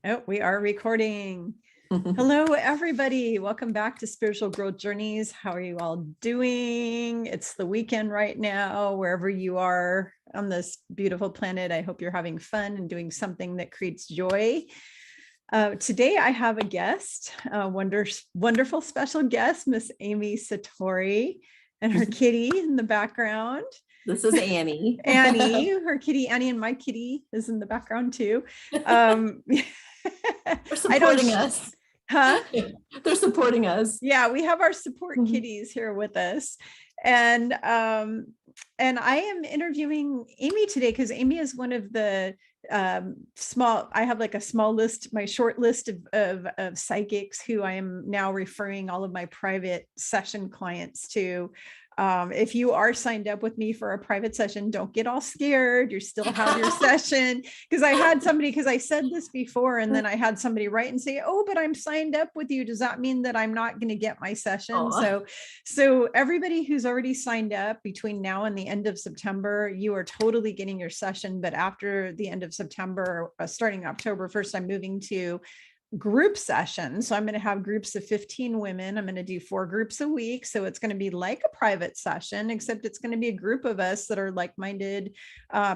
Oh, we are recording. Hello, everybody. Welcome back to Spiritual Growth Journeys. How are you all doing? It's the weekend right now, wherever you are on this beautiful planet. I hope you're having fun and doing something that creates joy. Today, I have a guest, a wonderful special guest, Miss Amy Satori, and her kitty in the background. This is Annie. Annie, her kitty, Annie, and my kitty is in the background too. They're supporting us. Huh? They're supporting us. Yeah, we have our support kitties here with us. And I am interviewing Amy today because Amy is one of the I have like a small list, my short list of psychics who I am now referring all of my private session clients to. If you are signed up with me for a private session, don't get all scared. You still have your session. Because I said this before, and then I had somebody write and say, oh, but I'm signed up with you. Does that mean that I'm not going to get my session? So everybody who's already signed up between now and the end of September, you are totally getting your session. But after the end of September, starting October 1st, I'm moving to group session. So I'm going to have groups of 15 women. I'm going to do 4 groups a week. So it's going to be like a private session, except it's going to be a group of us that are like-minded,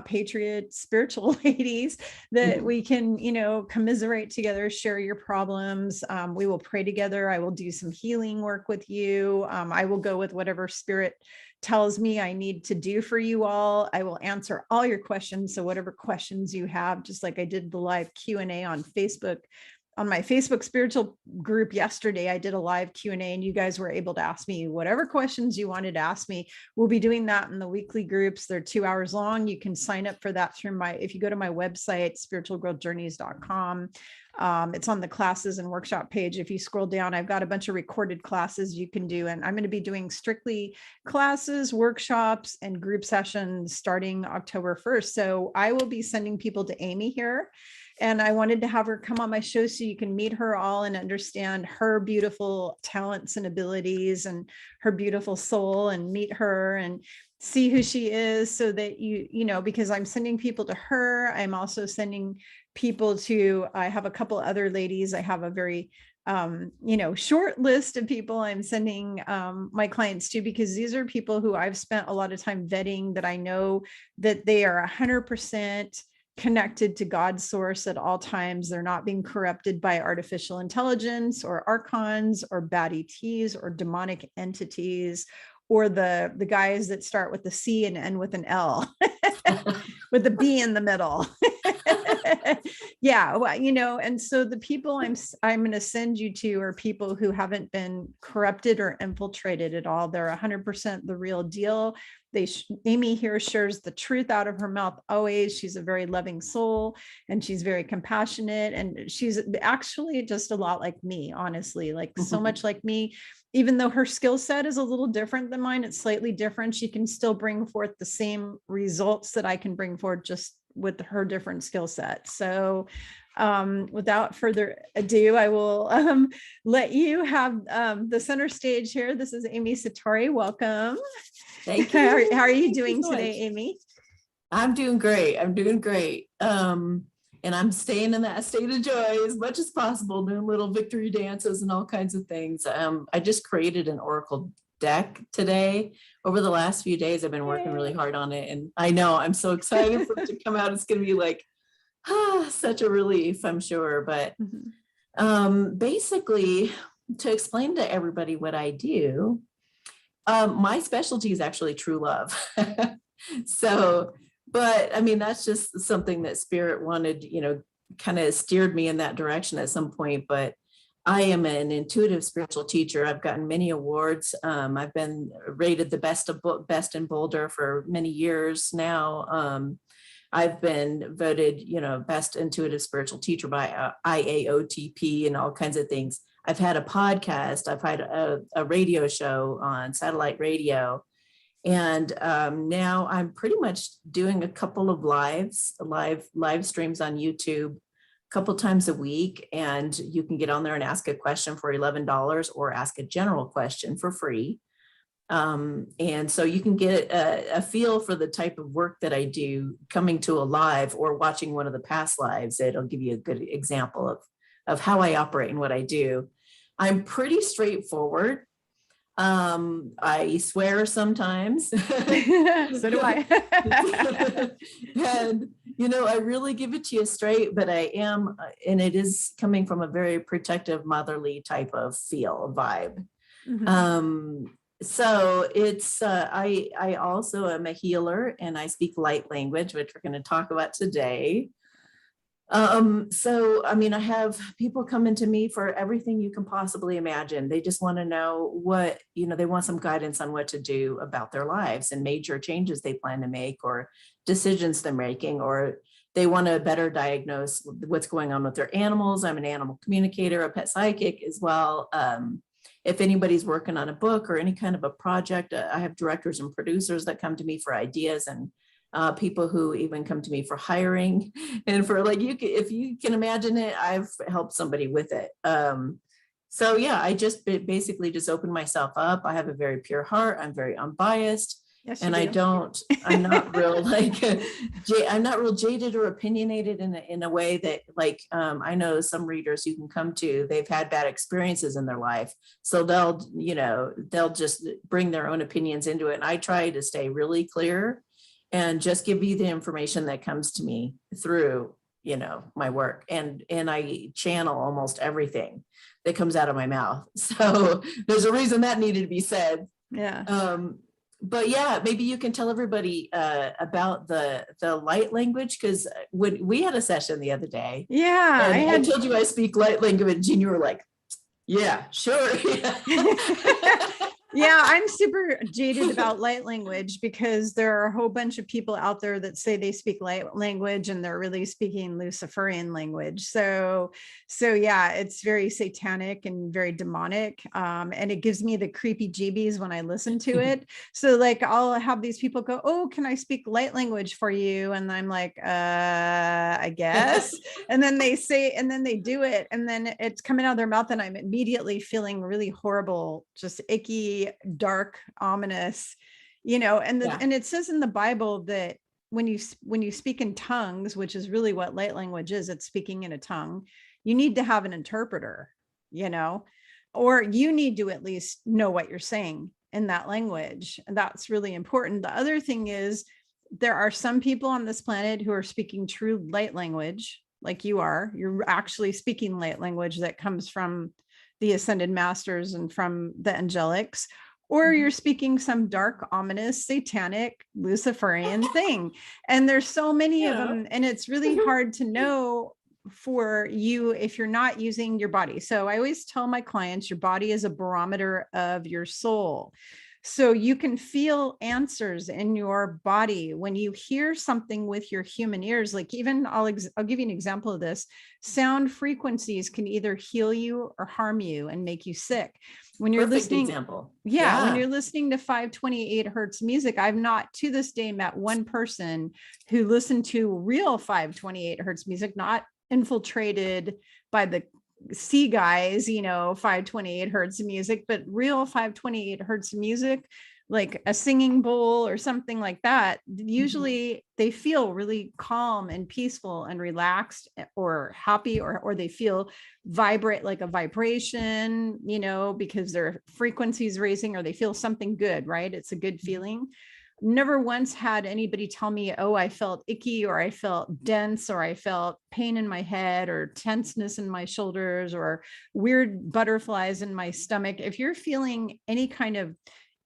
patriot, spiritual ladies that we can, commiserate together, share your problems. We will pray together. I will do some healing work with you. I will go with whatever spirit tells me I need to do for you all. I will answer all your questions. So whatever questions you have, just like I did the live Q&A on Facebook, on my Facebook spiritual group yesterday, I did a live Q&A and you guys were able to ask me whatever questions you wanted to ask me. We'll be doing that in the weekly groups. They're 2 hours long. You can sign up for that through if you go to my website, spiritualgrowthjourneys.com. It's on the classes and workshop page. If you scroll down, I've got a bunch of recorded classes you can do. And I'm going to be doing strictly classes, workshops, and group sessions starting October 1st. So I will be sending people to Amy here. And I wanted to have her come on my show so you can meet her all and understand her beautiful talents and abilities and her beautiful soul, and meet her and see who she is, so that because I'm sending people to her. I'm also sending people to, I have a couple other ladies. I have a very short list of people I'm sending my clients to, because these are people who I've spent a lot of time vetting, that I know that they are 100% connected to God's source at all times. They're not being corrupted by artificial intelligence or archons or bad ETs or demonic entities, or the guys that start with the C and end with an L with the B in the middle. Yeah, well, and so the people I'm going to send you to are people who haven't been corrupted or infiltrated at all. They're 100% the real deal. Amy here shares the truth out of her mouth always. She's a very loving soul, and she's very compassionate, and she's actually just a lot like me, honestly, like so much like me. Even though her skill set is a little different than mine, it's slightly different. She can still bring forth the same results that I can bring forth, just with her different skill set. So without further ado, I will let you have the center stage here. This is Amy Satori. Welcome. Thank you. How are you doing today, Amy? I'm doing great. And I'm staying in that state of joy as much as possible, doing little victory dances and all kinds of things. I just created an Oracle deck today. Over the last few days, I've been working really hard on it. And I know I'm so excited for it to come out. It's going to be like, such a relief, I'm sure. But basically, to explain to everybody what I do, my specialty is actually true love. But I mean, that's just something that Spirit wanted, kind of steered me in that direction at some point. But I am an intuitive spiritual teacher. I've gotten many awards. I've been rated the best in Boulder for many years now. I've been voted, best intuitive spiritual teacher by IAOTP and all kinds of things. I've had a podcast. I've had a radio show on satellite radio. And now I'm pretty much doing a couple of live streams on YouTube a couple times a week. And you can get on there and ask a question for $11 or ask a general question for free. And so you can get a feel for the type of work that I do coming to a live or watching one of the past lives. It'll give you a good example of how I operate and what I do. I'm pretty straightforward. I swear sometimes. So do I. And, I really give it to you straight, but I am, and it is coming from a very protective, motherly type of feel, vibe. Mhm. So it's, I also am a healer and I speak light language, which we're going to talk about today. So, I mean, I have people coming to me for everything you can possibly imagine. They just want to know what, they want some guidance on what to do about their lives and major changes they plan to make or decisions they're making, or they want to better diagnose what's going on with their animals. I'm an animal communicator, a pet psychic as well. If anybody's working on a book or any kind of a project, I have directors and producers that come to me for ideas, and people who even come to me for hiring and for if you can imagine it, I've helped somebody with it. So yeah, I just basically just open myself up. I have a very pure heart. I'm very unbiased. Yes, And I'm not real I'm not real jaded or opinionated in a way that I know some readers you can come to, they've had bad experiences in their life. So they'll just bring their own opinions into it. And I try to stay really clear and just give you the information that comes to me through, my work. And I channel almost everything that comes out of my mouth. So there's a reason that needed to be said. Yeah. But yeah, maybe you can tell everybody about the light language, because when we had a session the other day, Yeah. and I told you I speak light language, and you were like, yeah, sure. Yeah, I'm super jaded about light language because there are a whole bunch of people out there that say they speak light language and they're really speaking Luciferian language. So yeah, it's very satanic and very demonic. And it gives me the creepy jeebies when I listen to it. So I'll have these people go, "Oh, can I speak light language for you?" And I'm like, I guess. And then they say, and then they do it. And then it's coming out of their mouth and I'm immediately feeling really horrible, just icky, dark, ominous, and it says in the Bible that when you speak in tongues, which is really what light language is, it's speaking in a tongue, you need to have an interpreter, or you need to at least know what you're saying in that language. And that's really important. The other thing is there are some people on this planet who are speaking true light language, like you're actually speaking light language that comes from the ascended masters and from the angelics, or you're speaking some dark, ominous, satanic, Luciferian thing. And there's so many of them, and it's really hard to know for you if you're not using your body. So I always tell my clients, your body is a barometer of your soul. So you can feel answers in your body when you hear something with your human ears. Like even I'll give you an example of this. Sound frequencies can either heal you or harm you and make you sick. When you're listening, example. When you're listening to 528 hertz music, I've not to this day met one person who listened to real 528 hertz music, not infiltrated by the C guys, 528 hertz music, but real 528 hertz music, like a singing bowl or something like that. Usually they feel really calm and peaceful and relaxed or happy, or they feel vibrate like a vibration, because their frequency's raising, or they feel something good, right? It's a good feeling. Never once had anybody tell me, "Oh, I felt icky," or "I felt dense," or "I felt pain in my head," or tenseness in my shoulders, or weird butterflies in my stomach. If you're feeling any kind of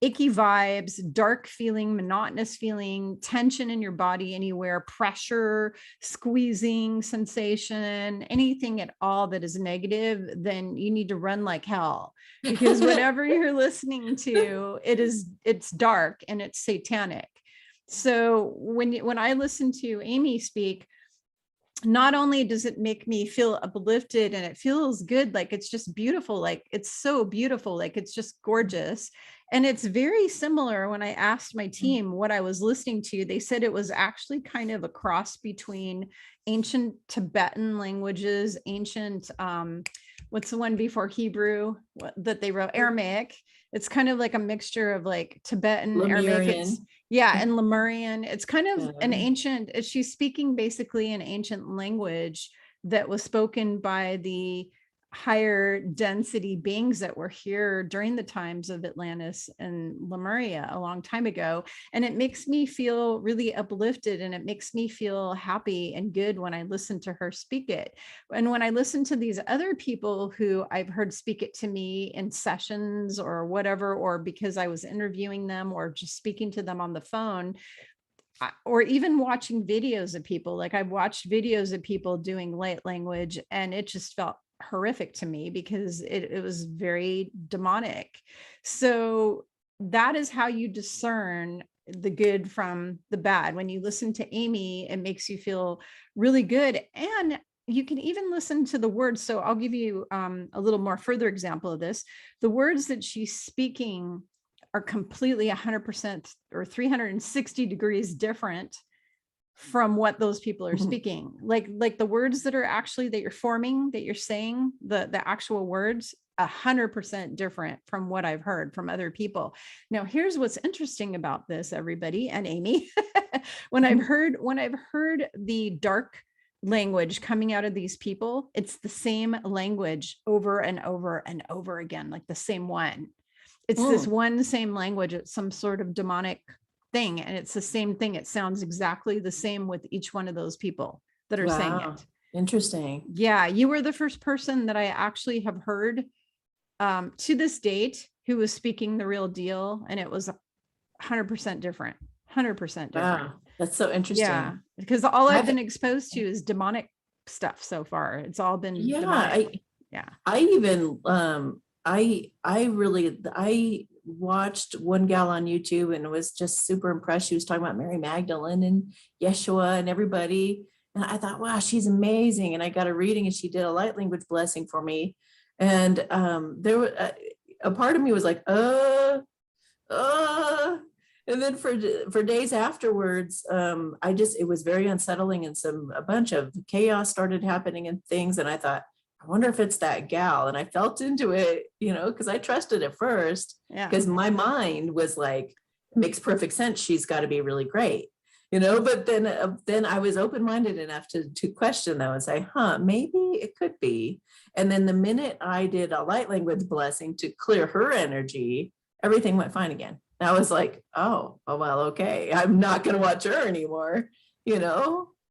icky vibes, dark feeling, monotonous feeling, tension in your body anywhere, pressure, squeezing sensation, anything at all that is negative, then you need to run like hell, because whatever you're listening to, it's dark and it's satanic. So when I listen to Amy speak, not only does it make me feel uplifted and it feels good, like it's just beautiful, like it's so beautiful, like it's just gorgeous. And it's very similar. When I asked my team what I was listening to, they said it was actually kind of a cross between ancient Tibetan languages, ancient, what's the one before Hebrew that they wrote? Aramaic, It's kind of like a mixture of like Tibetan, Aramaic. Lemurian. And Lemurian. It's kind of an Yeah. ancient, she's speaking basically an ancient language that was spoken by the higher density beings that were here during the times of Atlantis and Lemuria a long time ago. And it makes me feel really uplifted, and it makes me feel happy and good when I listen to her speak it. And when I listen to these other people who I've heard speak it to me in sessions or whatever, or because I was interviewing them or just speaking to them on the phone, or even watching videos of people, like I've watched videos of people doing light language, and it just felt horrific to me because it was very demonic. So that is how you discern the good from the bad. When you listen to Amy, it makes you feel really good. And you can even listen to the words. So I'll give you a little more further example of this. The words that she's speaking are completely 100% or 360 degrees different from what those people are speaking. Like the words that are actually, that you're forming, that you're saying, the actual words, 100% different from what I've heard from other people. Now, here's what's interesting about this, everybody, and Amy. when I've heard the dark language coming out of these people, it's the same language over and over and over again, like the same one. It's this one same language. It's some sort of demonic thing, and it's the same thing. It sounds exactly the same with each one of those people that are saying it. Interesting. Yeah, you were the first person that I actually have heard to this date who was speaking the real deal, and it was 100% different. 100% different. Wow, that's so interesting. Yeah, because all I've been exposed to is demonic stuff so far. It's all been demonic. I even I watched one gal on YouTube and was just super impressed. She was talking about Mary Magdalene and Yeshua and everybody. And I thought, wow, she's amazing. And I got a reading and she did a light language blessing for me. And there was a part of me was like, and then for days afterwards, it was very unsettling, and a bunch of chaos started happening and things. And I thought, I wonder if it's that gal. And I felt into it, because I trusted at first, because my mind was like, it makes perfect sense. She's got to be really great, but then I was open-minded enough to question though and say, maybe it could be. And then the minute I did a light language blessing to clear her energy, everything went fine again. And I was like, oh, well, okay. I'm not going to watch her anymore,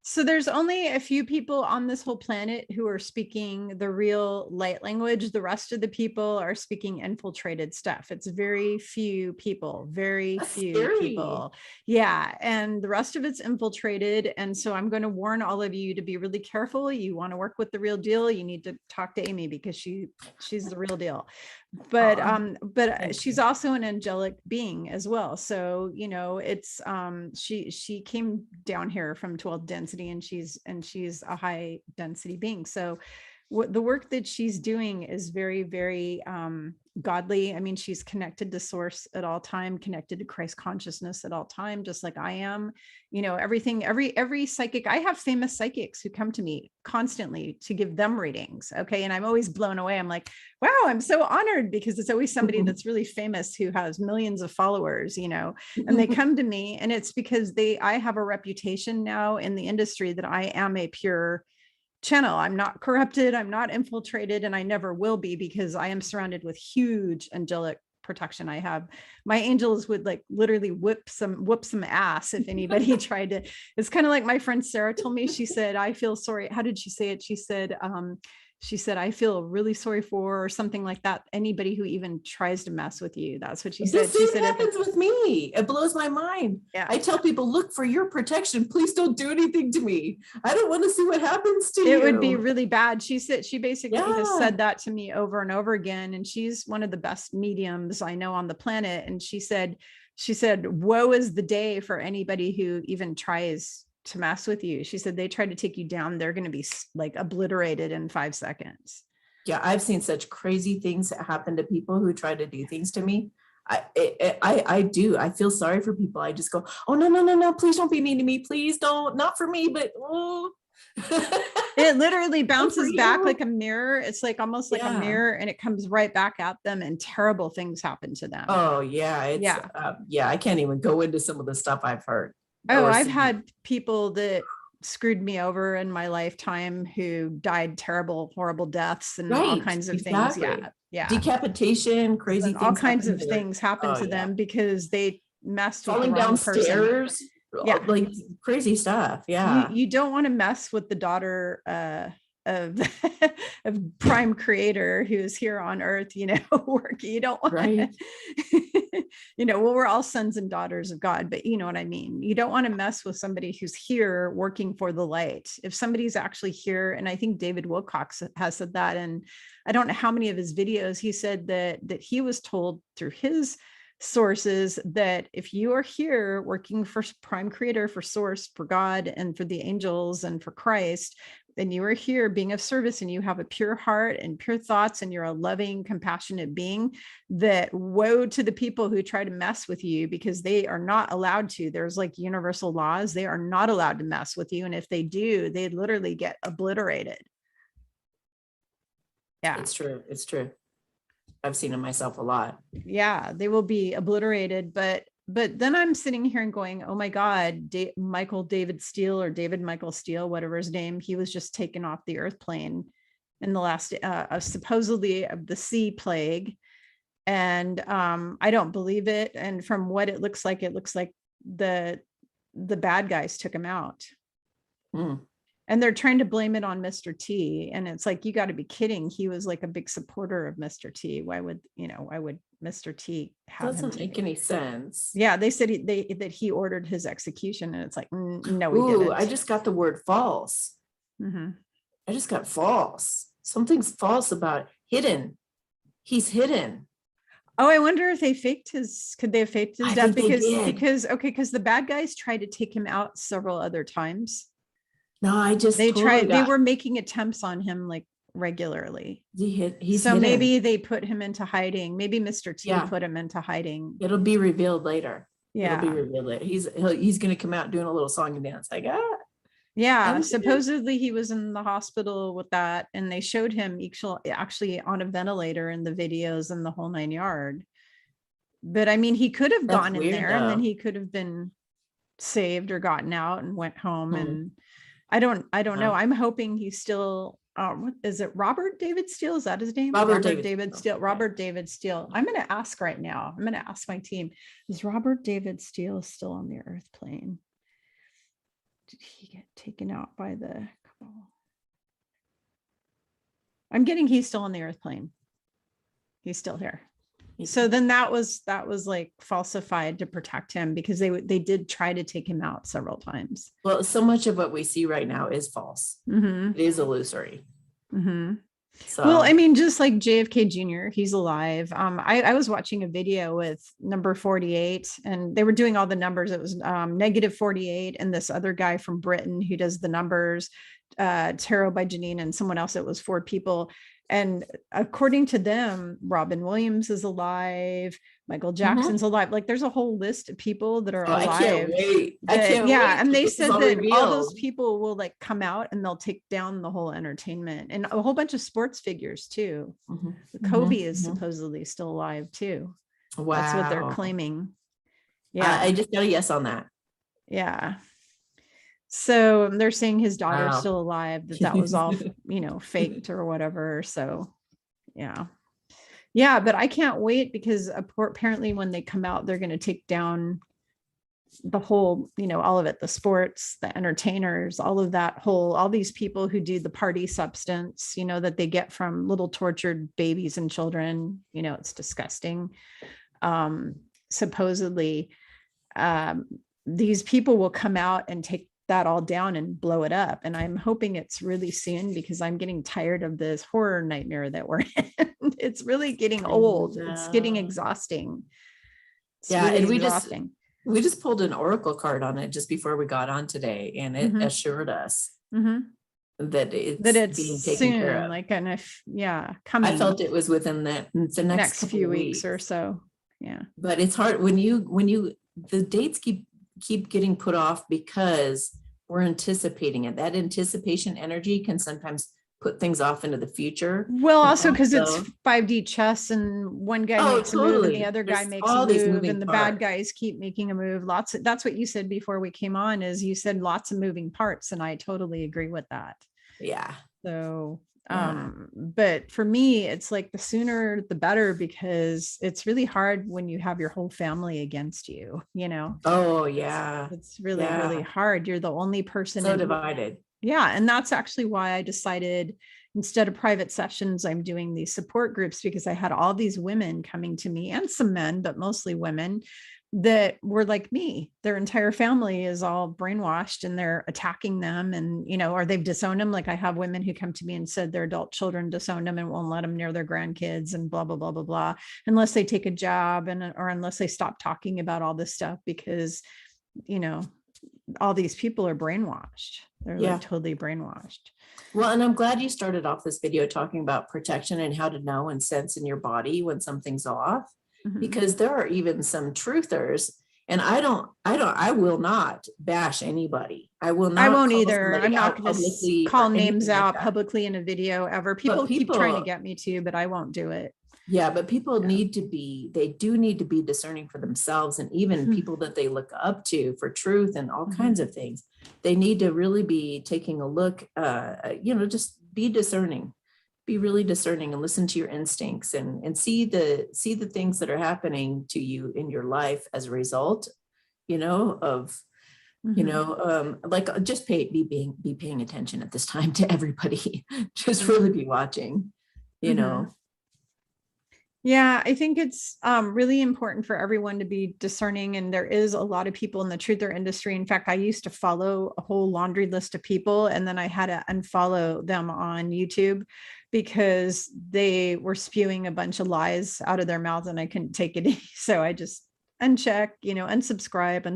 So there's only a few people on this whole planet who are speaking the real light language. The rest of the people are speaking infiltrated stuff. It's very few people, That's scary. people. Yeah. And the rest of it's infiltrated. And so I'm going to warn all of you to be really careful. You want to work with the real deal, you need to talk to Amy, because she's the real deal. But she's also an angelic being as well. So, it's she came down here from 12th density, and she's a high density being. So the work that she's doing is very, very godly. I mean, she's connected to source at all time, connected to Christ consciousness at all time, just like I am. Everything, every psychic, I have famous psychics who come to me constantly to give them readings. Okay. And I'm always blown away. I'm like, wow, I'm so honored, because it's always somebody that's really famous who has millions of followers, and they come to me, and it's because I have a reputation now in the industry that I am a pure channel. I'm not corrupted, I'm not infiltrated, and I never will be, because I am surrounded with huge angelic protection. I have my angels would like literally whoop some ass if anybody tried to. It's kind of like my friend Sarah told me. She said, I feel sorry. How did she say it? She said, I feel really sorry for, or something like that, anybody who even tries to mess with you. That's what she said. She said, happens with me. It blows my mind. Yeah. I tell people, look for your protection. Please don't do anything to me. I don't want to see what happens to you. It would be really bad. She basically has said that to me over and over again. And she's one of the best mediums I know on the planet. And she said, woe is the day for anybody who even tries to mess with you. She said, they try to take you down, they're going to be like obliterated in 5 seconds. Yeah, I've seen such crazy things that happen to people who try to do things to me. I do. I feel sorry for people. I just go, oh, no, please don't be mean to me. Please don't. Not for me, but oh. It literally bounces back you. like a mirror. It's like almost like a Yeah. mirror, and it comes right back at them, and terrible things happen to them. Oh yeah, it's Yeah. yeah. I can't even go into some of the stuff I've heard Oh, or I've seen. had people that screwed me over in my lifetime who died terrible, horrible deaths and all Right, kinds of things. exactly. Yeah. Yeah. Decapitation, crazy And all things kinds happen of to their, things happen oh to yeah, them because they messed with the falling wrong down person. stairs, Yeah. like crazy stuff. Yeah. You don't want to mess with the daughter of of prime creator who's here on earth, working. You don't want Right. well, we're all sons and daughters of God, but you know what I mean. You don't want to mess with somebody who's here working for the light. If somebody's actually here, and I think David Wilcox has said that, and I don't know how many of his videos, he said that he was told through his sources that if you are here working for prime creator, for source, for God, and for the angels, and for Christ, then you are here being of service, and you have a pure heart and pure thoughts, and you're a loving, compassionate being, that woe to the people who try to mess with you, because they are not allowed to. There's like universal laws. They are not allowed to mess with you, and if they do, they literally get obliterated. Yeah, It's true. It's true. I've seen it myself a lot. Yeah, they will be obliterated. But then I'm sitting here and going, oh my God, Michael David Steele, or David Michael Steele, whatever his name, he was just taken off the earth plane in the last supposedly of the sea plague. And I don't believe it. And from what it looks like the bad guys took him out. And they're trying to blame it on Mr. T. And it's like, you got to be kidding. He was like a big supporter of Mr. T. Why would Mr. T have him? Doesn't make any sense. Yeah, they said that he ordered his execution, and it's like, no, we Ooh, didn't. I just got the word false. Mm-hmm. I just got false. Something's false about it. Hidden. He's hidden. Oh, I wonder if they faked his. Could they have faked his death? Because the bad guys tried to take him out several other times. No, they were making attempts on him like regularly. He's so hidden. Maybe they put him into hiding. Maybe Mr. T put him into hiding. It'll be revealed later. Yeah. It'll be revealed later. He's going to come out doing a little song and dance. Like, yeah. Supposedly he was in the hospital with that, and they showed him actually on a ventilator in the videos and the whole 9 yard. But I mean, he could have gone in there, and then he could have been saved or gotten out and went home. And I don't know. I'm hoping he's still, what is it? Robert David Steele? Is that his name? Robert David Steele. Robert David Steele. I'm going to ask right now. I'm going to ask my team, is Robert David Steele still on the earth plane? Did he get taken out by the couple? I'm getting he's still on the earth plane. He's still here. So then that was like falsified to protect him, because they did try to take him out several times. Well, so much of what we see right now is false. Mm-hmm. It is illusory. Mm-hmm. So, well, I mean, just like JFK Jr., he's alive. I was watching a video with number 48, and they were doing all the numbers. It was negative 48, and this other guy from Britain who does the numbers, Tarot by Janine, and someone else. It was 4 people. And according to them, Robin Williams is alive. Michael Jackson's alive. Like, there's a whole list of people that are alive. I can't wait. And they said that all those people will like come out, and they'll take down the whole entertainment, and a whole bunch of sports figures too. Kobe is supposedly still alive too. Wow. That's what they're claiming. Yeah. I just got a yes on that. Yeah. So they're saying his daughter's still alive, that was all, faked or whatever. So, yeah. But I can't wait, because apparently when they come out, they're going to take down the whole, all of it, the sports, the entertainers, all of that all these people who do the party substance, that they get from little tortured babies and children. It's disgusting. Supposedly, these people will come out and take that all down and blow it up. And I'm hoping it's really soon, because I'm getting tired of this horror nightmare that we're in. It's really getting old. It's getting exhausting. And we just pulled an oracle card on it just before we got on today, and it assured us that it's being taken care of. Like, and coming. I felt it was within the next few weeks or so. Yeah. But it's hard when you the dates keep getting put off, because we're anticipating it. That anticipation energy can sometimes put things off into the future. Well, And also because it's also, 5D chess and one guy oh, makes a move and the totally. other guy There's makes a all these move moving and the bad parts. guys keep making a move. That's what you said before we came on, is you said lots of moving parts. And I totally agree with that. Yeah. So, Yeah. but for me, it's like the sooner the better, because it's really hard when you have your whole family against you, you know. Oh, yeah. It's really, really Yeah. hard. You're the only person So in. divided. Yeah. And that's actually why I decided, instead of private sessions, I'm doing these support groups, because I had all these women coming to me, and some men, but mostly women, that were like me. Their entire family is all brainwashed and they're attacking them, and, you know, or they've disowned them. Like I have women who come to me and said their adult children disowned them and won't let them near their grandkids and blah, blah, blah, blah, blah, unless they take a job, and, or unless they stop talking about all this stuff, because, you know, all these people are brainwashed. They're Yeah. like totally brainwashed. Well, and I'm glad you started off this video talking about protection and how to know and sense in your body when something's off, because there are even some truthers, and I will not bash anybody. I will not. I won't call either. somebody I'm not out going to publicly call or names anything like out that. publicly in a video ever. People keep trying to get me to, but I won't do it. Yeah, but people Yeah. they do need to be discerning for themselves, and even people that they look up to for truth and all kinds of things. They need to really be taking a look, just be discerning, be really discerning, and listen to your instincts, and see the things that are happening to you in your life as a result, of, like just be paying attention at this time to everybody. Just really be watching, Yeah, I think it's really important for everyone to be discerning. And there is a lot of people in the truther industry. In fact, I used to follow a whole laundry list of people, and then I had to unfollow them on YouTube because they were spewing a bunch of lies out of their mouths and I couldn't take it. So I just uncheck, unsubscribe.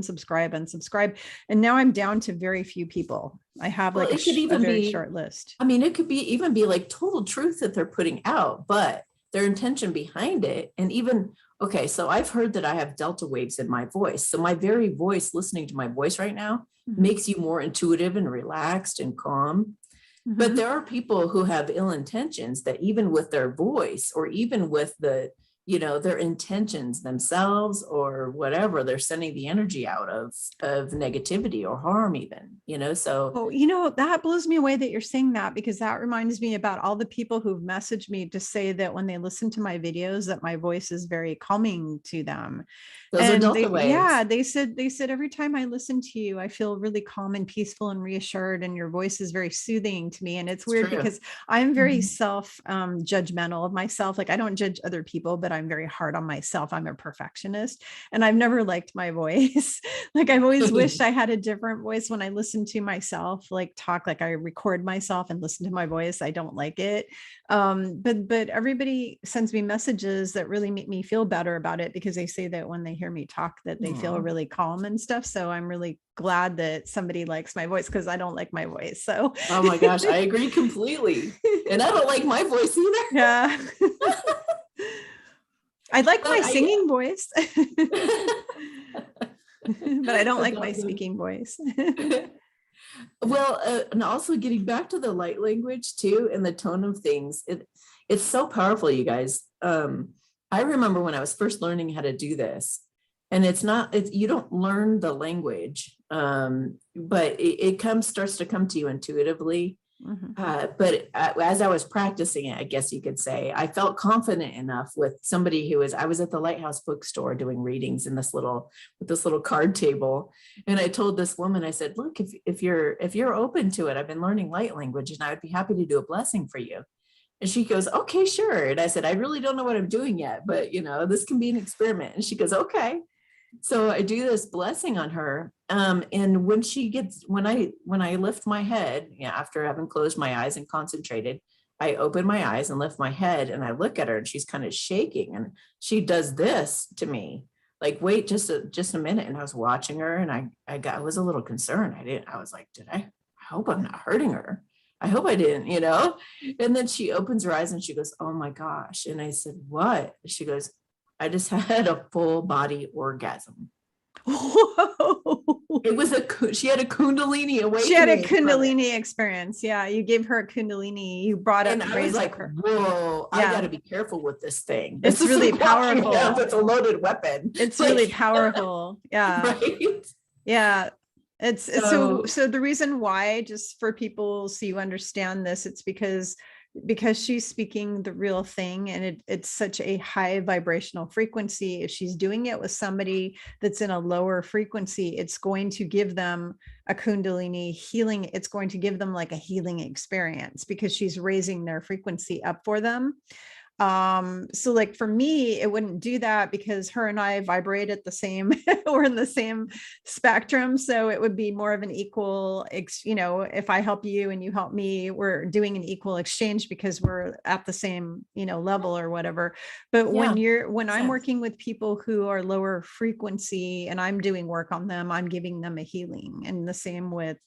And now I'm down to very few people. I have like a very short list. I mean, it could even be like total truth that they're putting out, but their intention behind it. And even, okay, so I've heard that I have delta waves in my voice. So my very voice, listening to my voice right now, makes you more intuitive and relaxed and calm. But there are people who have ill intentions that even with their voice, or even with their intentions themselves or whatever, they're sending the energy out of negativity or harm even, so. That blows me away that you're saying that, because that reminds me about all the people who've messaged me to say that when they listen to my videos, that my voice is very calming to them. Those are delta waves. Yeah, they said every time I listen to you, I feel really calm and peaceful and reassured, and your voice is very soothing to me. And it's weird because I'm very judgmental of myself. Like I don't judge other people, but I'm very hard on myself. I'm a perfectionist, and I've never liked my voice. Like I've always wished I had a different voice when I listen to myself, like talk, like I record myself and listen to my voice. I don't like it. But everybody sends me messages that really make me feel better about it, because they say that when they hear me talk, that they feel really calm and stuff. So I'm really glad that somebody likes my voice, because I don't like my voice. So oh my gosh, I agree completely. And I don't like my voice either. Yeah. I like my singing voice, but I don't like my speaking voice. Well, and also getting back to the light language too, and the tone of things, it's so powerful, you guys. I remember when I was first learning how to do this, and you don't learn the language, but it starts to come to you intuitively. But as I was practicing it, I guess you could say, I felt confident enough with somebody I was at the Lighthouse bookstore doing readings with this little card table. And I told this woman, I said, look, if you're open to it, I've been learning light language and I would be happy to do a blessing for you. And she goes, okay, sure. And I said, I really don't know what I'm doing yet, but this can be an experiment. And she goes, okay. So I do this blessing on her. And when I lift my head, after having closed my eyes and concentrated, I open my eyes and lift my head and I look at her and she's kind of shaking and she does this to me, like, wait, just a minute. And I was watching her and I was a little concerned. I was like, I hope I'm not hurting her. I hope I didn't, and then she opens her eyes and she goes, oh my gosh. And I said, what? She goes, I just had a full body orgasm. Whoa. It was she had a Kundalini awakening. She had a Kundalini experience. Yeah. You gave her a Kundalini. You brought up, and I was like, her. whoa, Yeah. I got to be careful with this thing. It's This really powerful. It's a loaded weapon. It's like, really powerful. Yeah. Right? Yeah. It's so the reason why, just for people so you understand this, it's because she's speaking the real thing, and it's such a high vibrational frequency. If she's doing it with somebody that's in a lower frequency, it's going to give them a Kundalini healing. It's going to give them like a healing experience because she's raising their frequency up for them. So like for me, it wouldn't do that because her and I vibrate at the same, we're in the same spectrum. So it would be more of an equal, if I help you and you help me, we're doing an equal exchange because we're at the same, level or whatever. But when I'm working with people who are lower frequency and I'm doing work on them, I'm giving them a healing. And the same with,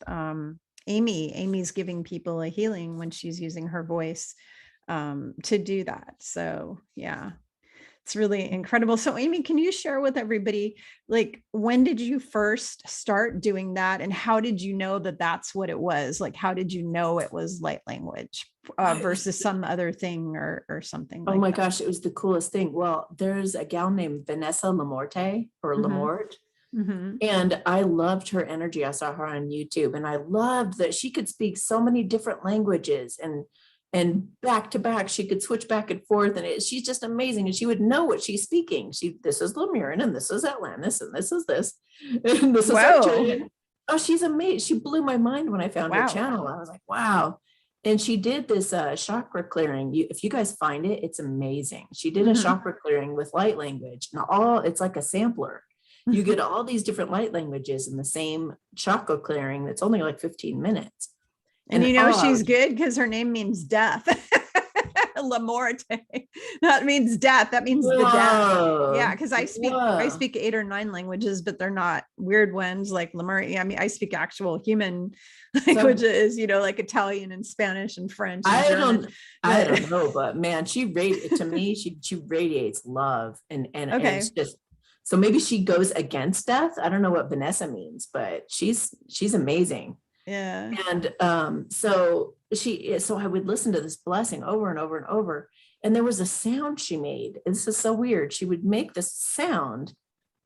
Amy's giving people a healing when she's using her voice to do that. So yeah, it's really incredible. So Amy, can you share with everybody, like, when did you first start doing that, and how did you know that that's what it was? Like, how did you know it was light language versus some other thing or something? Oh my gosh, it was the coolest thing. Well, there's a gal named Vanessa Lamorte or Lamort. Mm-hmm. And I loved her energy. I saw her on YouTube, and I loved that she could speak so many different languages, and back to back, she could switch back and forth, and she's just amazing. And she would know what she's speaking. This is Lemurin, and this is Atlantis, and this is this, and this is Arcturian. Oh, she's amazing. She blew my mind when I found her channel. I was like, wow. And she did this chakra clearing. If you guys find it, it's amazing. She did a chakra clearing with light language, and it's like a sampler. You get all these different light languages in the same chakra clearing. That's only like 15 minutes. And she's good because her name means death. Lamorte. That means death. That means the death. Yeah, because I speak 8 or 9 languages, but they're not weird ones like Lamorte. I mean, I speak actual human languages, like Italian and Spanish and French. And I don't know, but man, she radiates love, and it's just. So maybe she goes against death. I don't know what Vanessa means, but she's amazing. Yeah. And so I would listen to this blessing over and over and over. And there was a sound she made. This is so weird. She would make this sound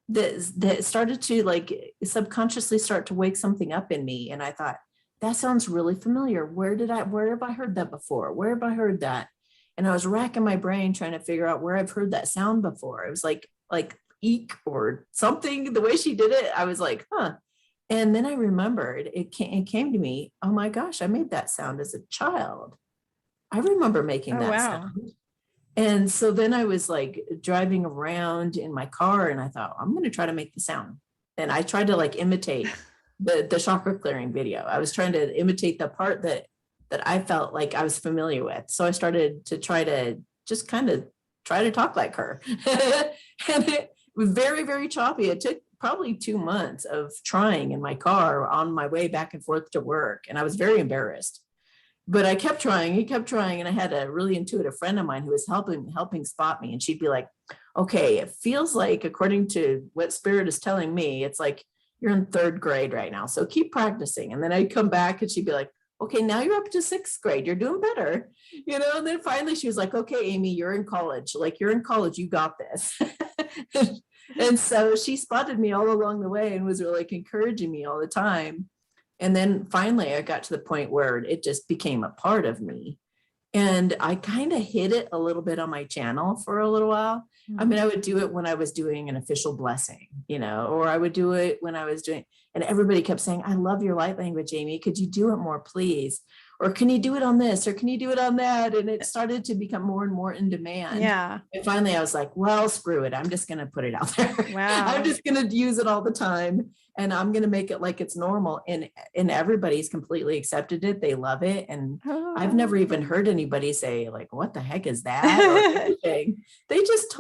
that started to like subconsciously start to wake something up in me. And I thought, that sounds really familiar. Where have I heard that before? Where have I heard that? And I was racking my brain trying to figure out where I've heard that sound before. It was like eek or something. The way she did it, I was like, huh. And then I remembered, it came to me, oh my gosh, I made that sound as a child. I remember making that sound. And so then I was like driving around in my car, and I thought, I'm going to try to make the sound. And I tried to like imitate the chakra clearing video. I was trying to imitate the part that I felt like I was familiar with. So I started to try to just kind of try to talk like her. And it was very, very choppy. It took probably 2 months of trying in my car on my way back and forth to work. And I was very embarrassed, but I kept trying. He kept trying. And I had a really intuitive friend of mine who was helping spot me. And she'd be like, okay, it feels like, according to what spirit is telling me, it's like you're in 3rd grade right now. So keep practicing. And then I'd come back and she'd be like, okay, now you're up to 6th grade. You're doing better. And then finally she was like, okay, Amy, you're in college. Like, you're in college. You got this. And so she spotted me all along the way and was really like encouraging me all the time. And then finally I got to the point where it just became a part of me. And I kind of hid it a little bit on my channel for a little while. I mean, I would do it when I was doing an official blessing, or I would do it when I was doing, and everybody kept saying, I love your light language, Amy. Could you do it more, please? Or can you do it on this? Or can you do it on that? And it started to become more and more in demand. Yeah. And finally I was like, well, screw it. I'm just going to put it out there. Wow. I'm just going to use it all the time. And I'm going to make it like it's normal. And everybody's completely accepted it. They love it. And I've never even heard anybody say like, what the heck is that? Or anything. They just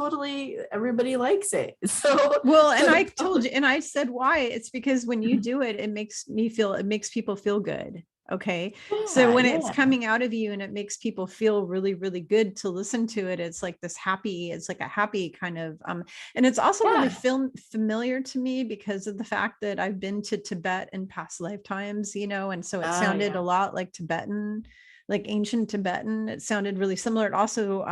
everybody likes it. So, well, and I told you, and I said, why? It's because when you do it, it makes people feel good. Okay. So Yeah, when it's yeah, coming out of you and it makes people feel really, really good to listen to it, it's like it's like a happy kind of, and it's also really yeah. familiar to me because of the fact that I've been to Tibet in past lifetimes, and so it Oh, sounded yeah. a lot like Tibetan, like ancient Tibetan. It sounded really similar. It also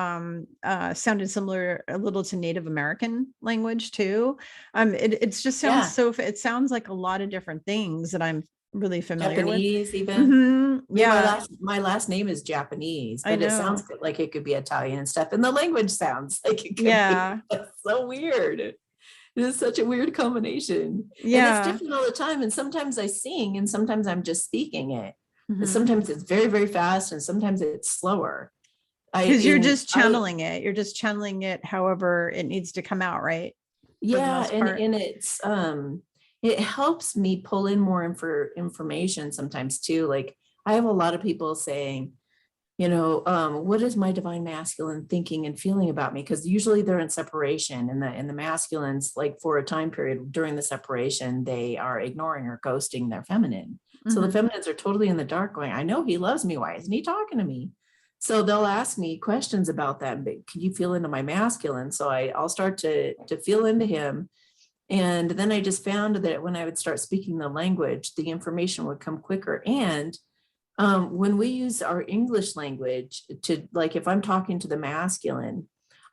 sounded similar a little to Native American language too. It's just sounds Yeah. so, it sounds like a lot of different things that I'm really familiar with. Japanese even. I mean, Yeah, my last name is Japanese, I but it sounds know. like it could be Italian and stuff. And the language sounds like it could be. Yeah. That's so weird. It is such a weird combination. And it's Yeah. different all the time. And sometimes I sing and sometimes I'm just speaking it. And Mhm. sometimes it's very, very fast and sometimes it's slower. Because you're just channeling it. You're just channeling it however it needs to come out, right? For the yeah, most and part. and it helps me pull in more information sometimes too. Like I have a lot of people saying, what is my divine masculine thinking and feeling about me? Because usually they're in separation, and the masculines, like for a time period during the separation, they are ignoring or ghosting their feminine. So the Mhm. feminines are totally in the dark, going, "I know he loves me. Why isn't he talking to me?" So they'll ask me questions about that. But can you feel into my masculine? So I'll start to feel into him. And then I just found that when I would start speaking the language, the information would come quicker. And when we use our English language to, like, if I'm talking to the masculine,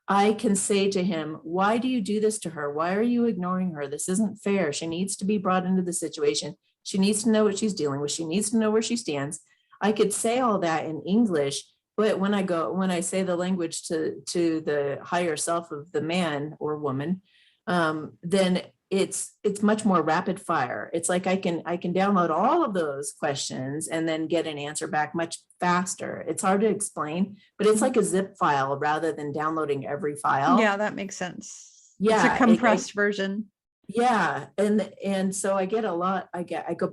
I can say to him, "Why do you do this to her? Why are you ignoring her? This isn't fair. She needs to be brought into the situation. She needs to know what she's dealing with. She needs to know where she stands." I could say all that in English, but when I say the language to the higher self of the man or woman, then it's much more rapid fire. It's like I can download all of those questions and then get an answer back much faster. It's hard to explain, but it's like a zip file rather than downloading every Yeah, file. that makes sense. It's a Yeah, compressed version. yeah, and so I get a lot. I go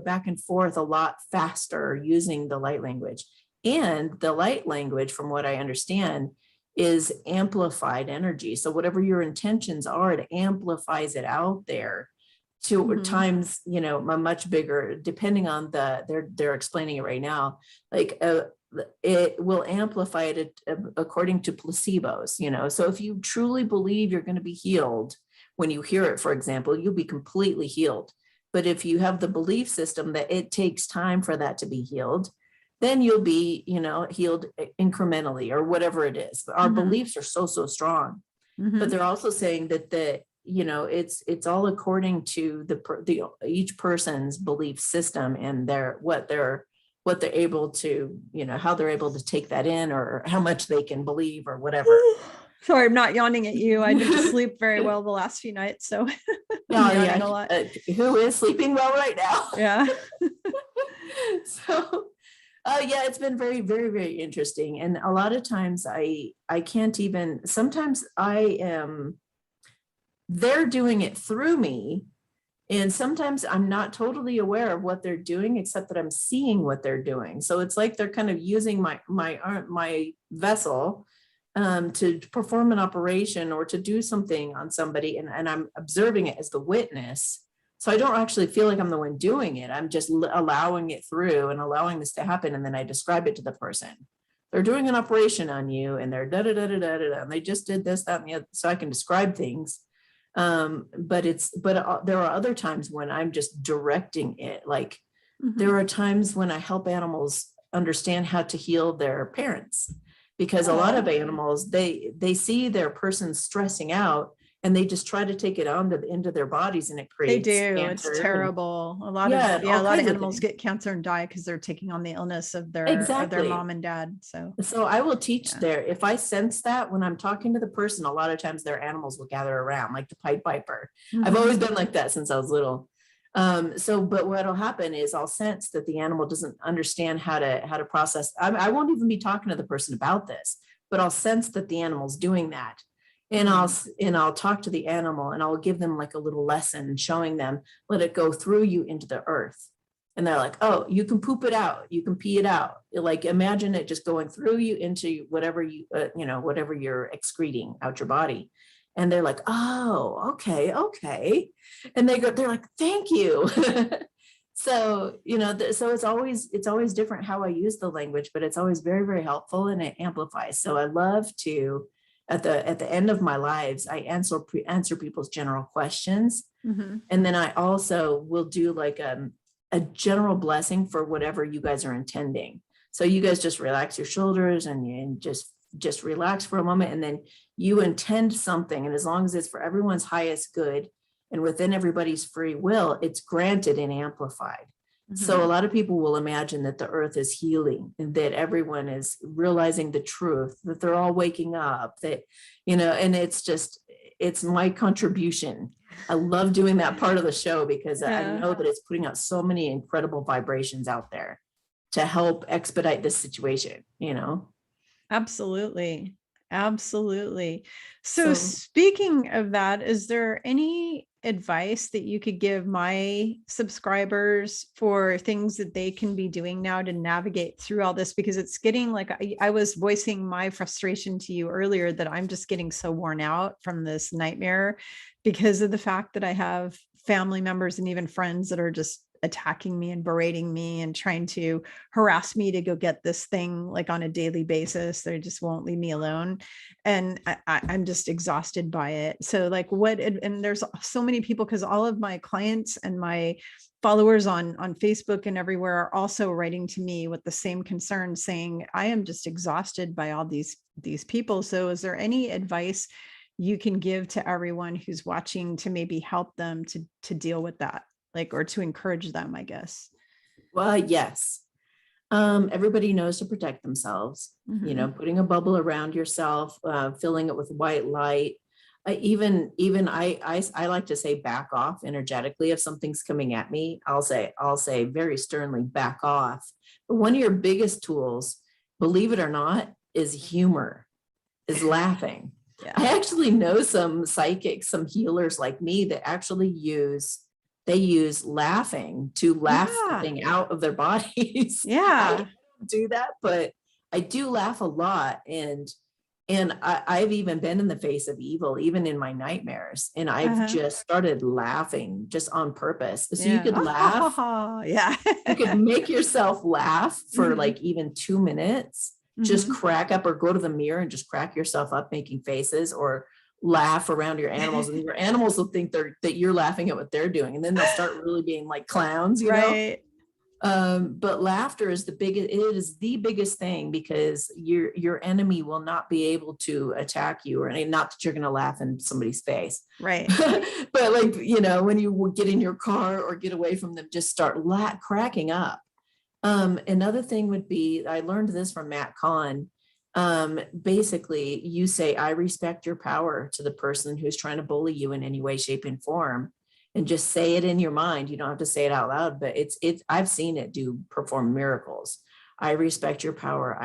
back and forth a lot faster using the light language. And the light language, from what I understand, is amplified energy. So whatever your intentions are, it amplifies it out there to Mhm. times, a much bigger, depending on they're explaining it right now, like it will amplify it according to placebos. So if you truly believe you're going to be healed, when you hear it, for example, you'll be completely healed. But if you have the belief system that it takes time for that to be healed, then you'll be, healed incrementally or whatever it is. But our Mhm. beliefs are so, so strong. But Mhm. they're also saying that it's all according to the each person's belief system and what they're able to, how they're able to take that in, or how much they can believe or whatever. Sorry, I'm not yawning at you. I didn't sleep very well the last few nights, so I'm Oh yawning yeah, a lot. who is sleeping well right now? Yeah. So, yeah, it's been very, very, very interesting. And a lot of times I can't even. Sometimes I am. They're doing it through me, and sometimes I'm not totally aware of what they're doing, except that I'm seeing what they're doing. So it's like they're kind of using my vessel to perform an operation or to do something on somebody, and I'm observing it as the witness. So I don't actually feel like I'm the one doing it. I'm just allowing it through and allowing this to happen, and then I describe it to the person. They're doing an operation on you, and they're da da da da da da, and they just did this, that, and the other. So I can describe things. But there are other times when I'm just directing it. Like Mhm. there are times when I help animals understand how to heal their parents, because a lot of Oh, animals, they see their person stressing out and they just try to take it on into their bodies, and it they creates do. It's cancer and terrible. yeah, and A all lot of kinds of animals things. get cancer and die because they're taking on the illness of their Exactly. mom and dad. So So I will teach yeah. there. If I sense that when I'm talking to the person, a lot of times their animals will gather around, like the Pied Piper. I've Mhm. always been like that since I was little. But what'll happen is I'll sense that the animal doesn't understand how to process. I won't even be talking to the person about this, but I'll sense that the animal's doing that. And I'll Mm. and I'll talk to the animal, and I'll give them like a little lesson, showing them, let it go through you into the earth. And they're like, "Oh, you can poop it out, you can pee it out." Like imagine it just going through you into whatever whatever you're excreting out your body. And they're like, "Oh, okay, okay." And they're like, "Thank you." So, so it's always different how I use the language, but it's always very, very helpful and it amplifies. So I love to, at the end of my lives, I answer people's general questions. Mhm. And then I also will do like a general blessing for whatever you guys are intending. So you guys just relax your shoulders and just relax for a moment, and then you intend something. And as long as it's for everyone's highest good and within everybody's free will, it's granted and amplified. So a Mhm. lot of people will imagine that the earth is healing and that everyone is realizing the truth, that they're all waking up, that, and it's my contribution. I love doing that part of the show because I Yeah. know that it's putting out so many incredible vibrations out there to help expedite this situation. Absolutely. Absolutely. So So, speaking of that, is there any advice that you could give my subscribers for things that they can be doing now to navigate through all this? Because it's getting like, I was voicing my frustration to you earlier that I'm just getting so worn out from this nightmare because of the fact that I have family members and even friends that are just attacking me and berating me and trying to harass me to go get this thing like on a daily basis. They just won't leave me alone. And I'm just exhausted by it. So like and there's so many people, because all of my clients and my followers on Facebook and everywhere are also writing to me with the same concern, saying, I am just exhausted by all these people. So is there any advice you can give to everyone who's watching to maybe help them to deal with that? Like, or to encourage them, I guess. well, yes. Everybody knows to protect themselves, Mhm. putting a bubble around yourself, filling it with white light. I like to say back off energetically. If something's coming at me, I'll say very sternly, back off. But one of your biggest tools, believe it or not, is humor, is laughing. Yeah. I actually know some psychics, some healers like me that actually use laughing to laugh the Yeah. thing out of their bodies. I Yeah. don't do that, but I do laugh a lot. And I've even been in the face of evil, even in my nightmares. And I've Uh-huh. just started laughing just on purpose. So you Yeah. could laugh, Yeah. you could make yourself laugh for Mhm. like even 2 minutes, just Mhm. crack up or go to the mirror and just crack yourself up making faces, or laugh around your animals, and your animals will think that you're laughing at what they're doing, and then they'll start really being like clowns. Right. But laughter is it is the biggest thing, because your enemy will not be able to attack you, or not that you're going to laugh in somebody's face. Right. But like, when you get in your car or get away from them, just start cracking up. Another thing would be, I learned this from Matt Kahn. Basically, you say, I respect your power, to the person who's trying to bully you in any way, shape, and form. And just say it in your mind. You don't have to say it out loud, but I've seen it perform miracles. I respect your power.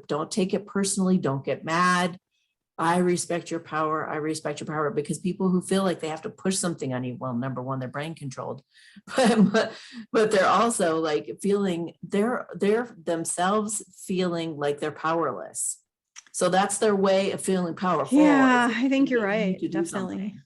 Don't take it personally. Don't get mad. I respect your power. I respect your power. Because people who feel like they have to push something on you, well, number one, they're brain controlled, but they're also like feeling they're themselves feeling like they're powerless. So that's their way of feeling powerful, is Yeah, if I they think you're get you right. to do Definitely. something.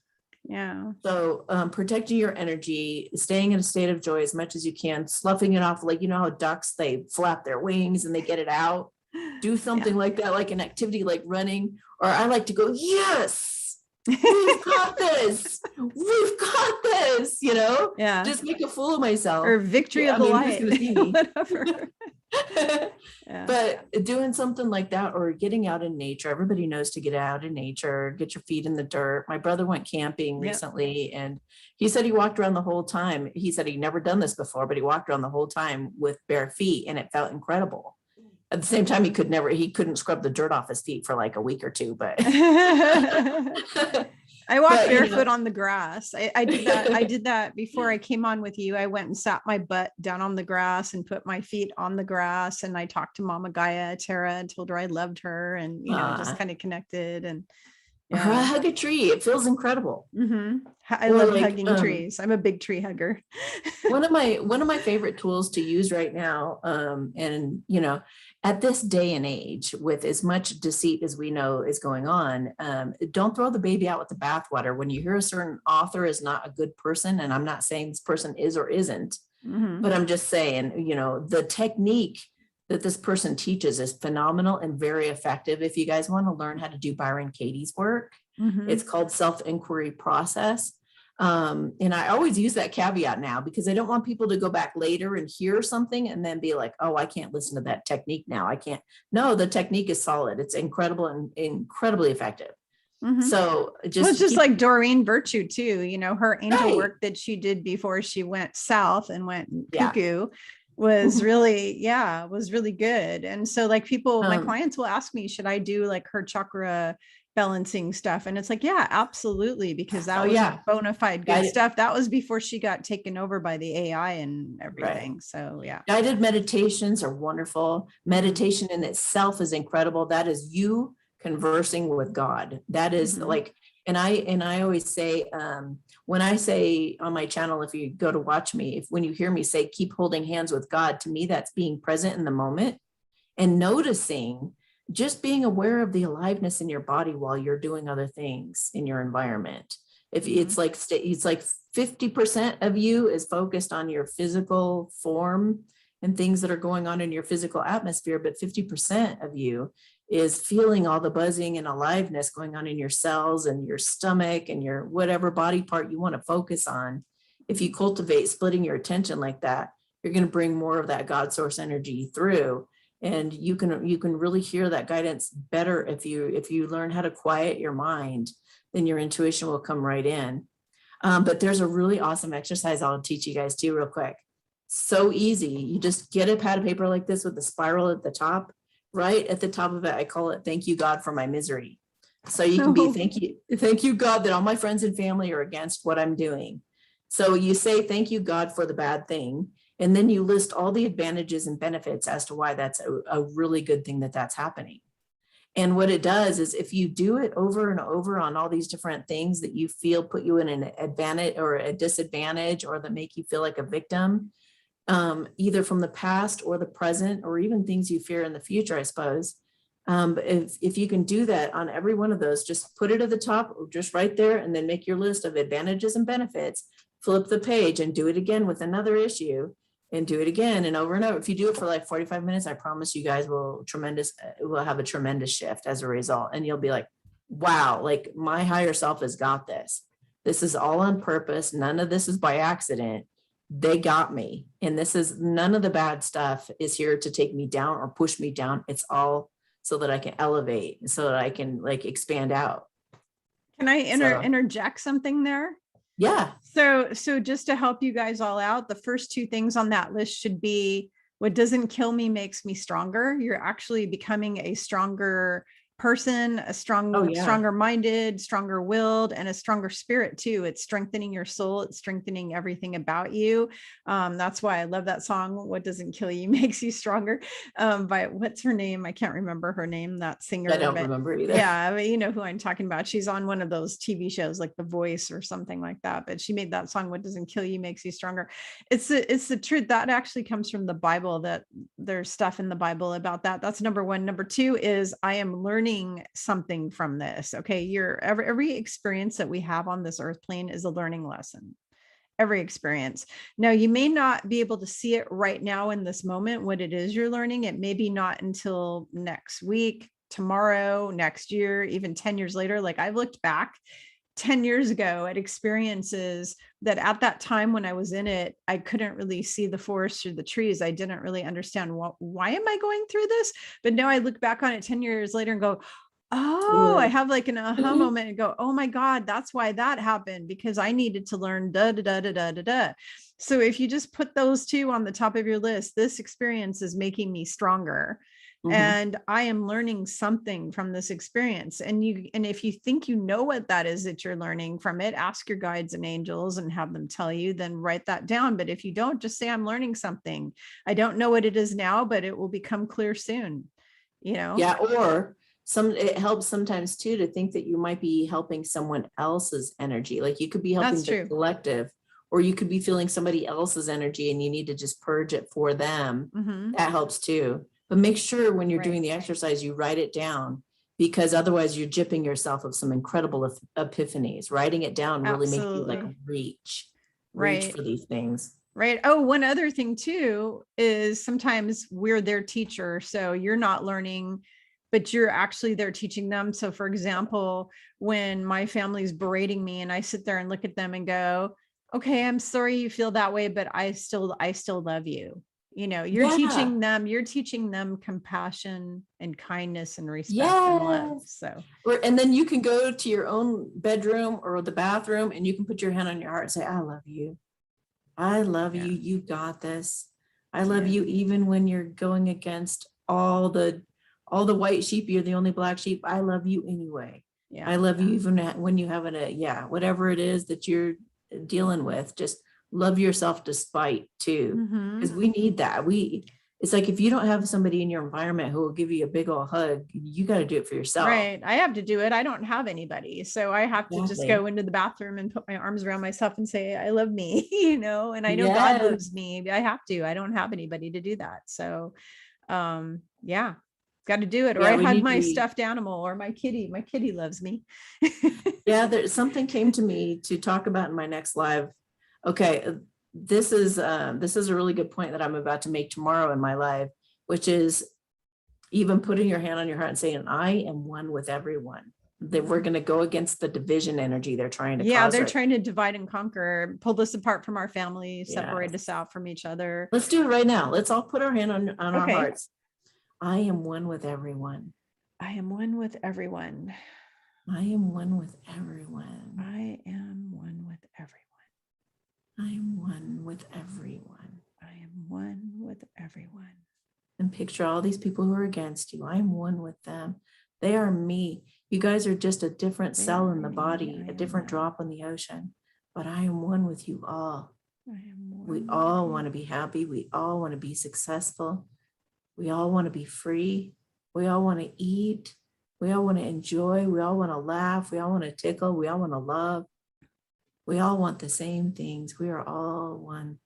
Yeah. So protecting your energy, staying in a state of joy as much as you can, sloughing it off, like, how ducks, they flap their wings and they get it out. Do Yeah. something like that, like an activity like running. Or I like to go, yes, we've got this. We've got this. Yeah. Just make a fool of myself. Or victory of I the mean, who's light, going to see me? whatever. Yeah. But doing something like that, or getting out in nature, everybody knows to get out in nature, get your feet in the dirt. My brother went camping Yep. recently, and he said he walked around the whole time. He said he'd never done this before, but he walked around the whole time with bare feet, and it felt incredible. At the same time, he couldn't scrub the dirt off his feet for like a week or two, but I walk but barefoot on the grass. I did that. I did that before I came on with you. I went and sat my butt down on the grass and put my feet on the grass. And I talked to Mama Gaia, Tara, and told her I loved her, and, just kind of connected. And yeah. hug a tree. It feels incredible. I Or love like, hugging trees. I'm a big tree hugger. one of my favorite tools to use right now, and at this day and age, with as much deceit as we know is going on, don't throw the baby out with the bathwater. When you hear a certain author is not a good person, and I'm not saying this person is or isn't, But I'm just saying, the technique that this person teaches is phenomenal and very effective. If you guys want to learn how to do Byron Katie's work, it's called self-inquiry process. And I always use that caveat now because I don't want people to go back later and hear something and then be like, oh, I can't listen to that technique now. I can't. No, the technique is solid. It's incredible and incredibly effective. So it's just like Doreen Virtue too, her angel work that she did before she went south and went cuckoo was really, was really good. And so like people, my clients will ask me, should I do like her chakra balancing stuff? And it's like, yeah, absolutely. Because that was bona fide good stuff. That was before she got taken over by the AI and everything. Right. So yeah. Guided meditations are wonderful. Meditation in itself is incredible. That is you conversing with God. That is like, and I always say, when I say on my channel, if you go to watch me, when you hear me say, keep holding hands with God, to me, that's being present in the moment and noticing, just being aware of the aliveness in your body while you're doing other things in your environment. If it's like 50% of you is focused on your physical form and things that are going on in your physical atmosphere, but 50% of you is feeling all the buzzing and aliveness going on in your cells and your stomach and your whatever body part you want to focus on. If you cultivate splitting your attention like that, you're going to bring more of that God source energy through. And you can really hear that guidance better if you learn how to quiet your mind, then your intuition will come right in. But there's a really awesome exercise I'll teach you guys too real quick. So easy. You just get a pad of paper like this with a spiral at the top. Right at the top of it, I call it, thank you, God, for my misery. So you can be, thank you, God, that all my friends and family are against what I'm doing. So you say, thank you, God, for the bad thing. And then you list all the advantages and benefits as to why that's a really good thing that's happening. And what it does is if you do it over and over on all these different things that you feel put you in an advantage or a disadvantage or that make you feel like a victim, either from the past or the present, or even things you fear in the future, I suppose. If you can do that on every one of those, just put it at the top, just right there, and then make your list of advantages and benefits, flip the page and do it again with another issue and do it again and over. If you do it for like 45 minutes, I promise you guys will have a tremendous shift as a result. And you'll be like, wow, like my higher self has got this. This is all on purpose. None of this is by accident. They got me. And this is none of the bad stuff is here to take me down or push me down. It's all so that I can elevate, so that I can like expand out. Can I interject something there? Yeah. So just to help you guys all out, the first two things on that list should be what doesn't kill me makes me stronger. You're actually becoming a stronger person, stronger minded, stronger willed, and a stronger spirit too. It's strengthening your soul. It's strengthening everything about you. That's why I love that song. What doesn't kill you makes you stronger. By what's her name? I can't remember her name, that singer. I don't remember either. Yeah. But you know who I'm talking about. She's on one of those TV shows like The Voice or something like that. But she made that song, What Doesn't Kill You Makes You Stronger. It's the truth. That actually comes from the Bible, that there's stuff in the Bible about that. That's number one. Number two is I am learning something from this. Okay. Every experience that we have on this earth plane is a learning lesson. Every experience. Now, you may not be able to see it right now in this moment, what it is you're learning. It may be not until next week, tomorrow, next year, even 10 years later. Like I've looked back 10 years ago at experiences that at that time when I was in it, I couldn't really see the forest through the trees. I didn't really understand why am I going through this? But now I look back on it 10 years later and go, oh, I have like an aha moment and go, oh my God, that's why that happened, because I needed to learn da, da, da, da, da, da, da. So if you just put those two on the top of your list, this experience is making me stronger. And I am learning something from this experience. And if you think you know what that is that you're learning from it, ask your guides and angels and have them tell you, then write that down. But if you don't, just say, I'm learning something. I don't know what it is now, but it will become clear soon, Yeah. Or it helps sometimes too, to think that you might be helping someone else's energy. Like you could be helping the collective, or you could be feeling somebody else's energy and you need to just purge it for them. That helps too. But make sure when you're doing the exercise, you write it down, because otherwise you're gypping yourself of some incredible epiphanies. Writing it down really makes you like reach for these things. Right. Oh, one other thing too is sometimes we're their teacher. So you're not learning, but you're actually there teaching them. So for example, when my family's berating me and I sit there and look at them and go, okay, I'm sorry you feel that way, but I still love you. You know, Yeah. you're teaching them compassion and kindness and respect and love. Yes. So And then you can go to your own bedroom or the bathroom and you can put your hand on your heart and say, I love you. I love yeah, you. You got this. I love yeah, you even when you're going against all the white sheep. You're the only black sheep. I love you anyway. yeah. I love you even when you have whatever it is that you're dealing with. Just love yourself despite too, Mm-hmm. because we need that. It's like if you don't have somebody in your environment who will give you a big old hug, you got to do it for yourself. Right. I have to do it. I don't have anybody. So I have to just Exactly. go into the bathroom and put my arms around myself and say, I love me, you know, and I know God Yes. loves me. I have to. I don't have anybody to do that. So yeah, got to do it. Or Yeah, I we hug need to my be. stuffed animal or my kitty. My kitty loves me. Yeah, there's something came to me to talk about in my next live. Okay, this is a really good point that I'm about to make tomorrow in my live, which is even putting your hand on your heart and saying, I am one with everyone. That we're going to go against the division energy they're trying to Yeah, cause they're right. trying to divide and conquer, pull us apart from our family, separate Yes. us out from each other. Let's do it right now. Let's all put our hand on our Okay. hearts. I am one with everyone. I am one with everyone. I am one with everyone. I am one with everyone. I am one with everyone. I am one with everyone. And picture all these people who are against you. I am one with them. They are me. You guys are just a different cell in the body, a different drop in the ocean. But I am one with you all. We all want to be happy. We all want to be successful. We all want to be free. We all want to eat. We all want to enjoy. We all want to laugh. We all want to tickle. We all want to love. We all want the same things. We are all one.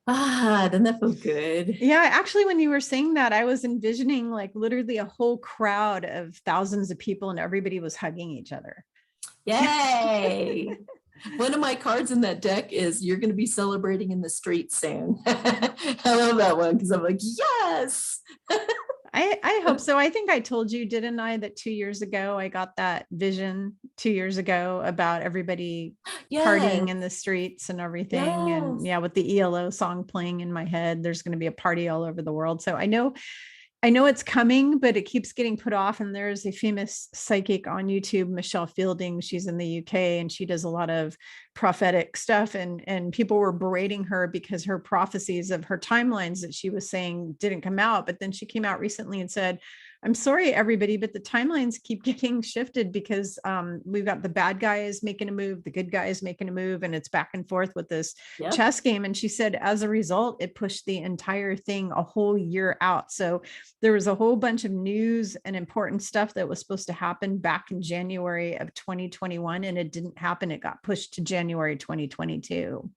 Doesn't that feel good? Yeah, actually, when you were saying that, I was envisioning like literally a whole crowd of thousands of people and everybody was hugging each other. Yay. One of my cards in that deck is you're going to be celebrating in the street soon. I love that one because I'm like, yes. I hope so. I think I told you, didn't I, that 2 years ago, I got that vision 2 years ago about everybody partying in the streets and everything. Yes. And yeah, with the ELO song playing in my head, there's going to be a party all over the world. So I know it's coming, but it keeps getting put off. And there's a famous psychic on YouTube, Michelle Fielding. She's in the UK and she does a lot of prophetic stuff. And people were berating her because her prophecies of her timelines that she was saying didn't come out. But then she came out recently and said, I'm sorry, everybody, but the timelines keep getting shifted because we've got the bad guys making a move, the good guys making a move, and it's back and forth with this chess game. And she said, as a result, it pushed the entire thing a whole year out. So there was a whole bunch of news and important stuff that was supposed to happen back in January of 2021, and it didn't happen. It got pushed to January 2022.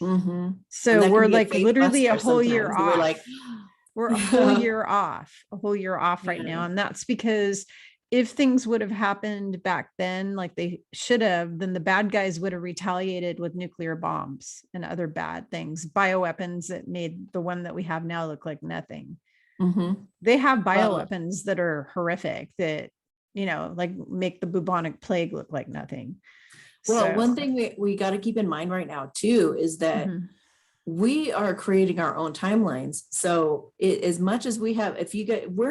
Mm-hmm. So we're like literally a whole year off. We're a whole year off right now. And that's because if things would have happened back then, like they should have, then the bad guys would have retaliated with nuclear bombs and other bad things, bioweapons that made the one that we have now look like nothing. Mm-hmm. They have bioweapons that are horrific that, you know, like make the bubonic plague look like nothing. Well, one thing we got to keep in mind right now too, is that we are creating our own timelines. So as much as we have, if you get, we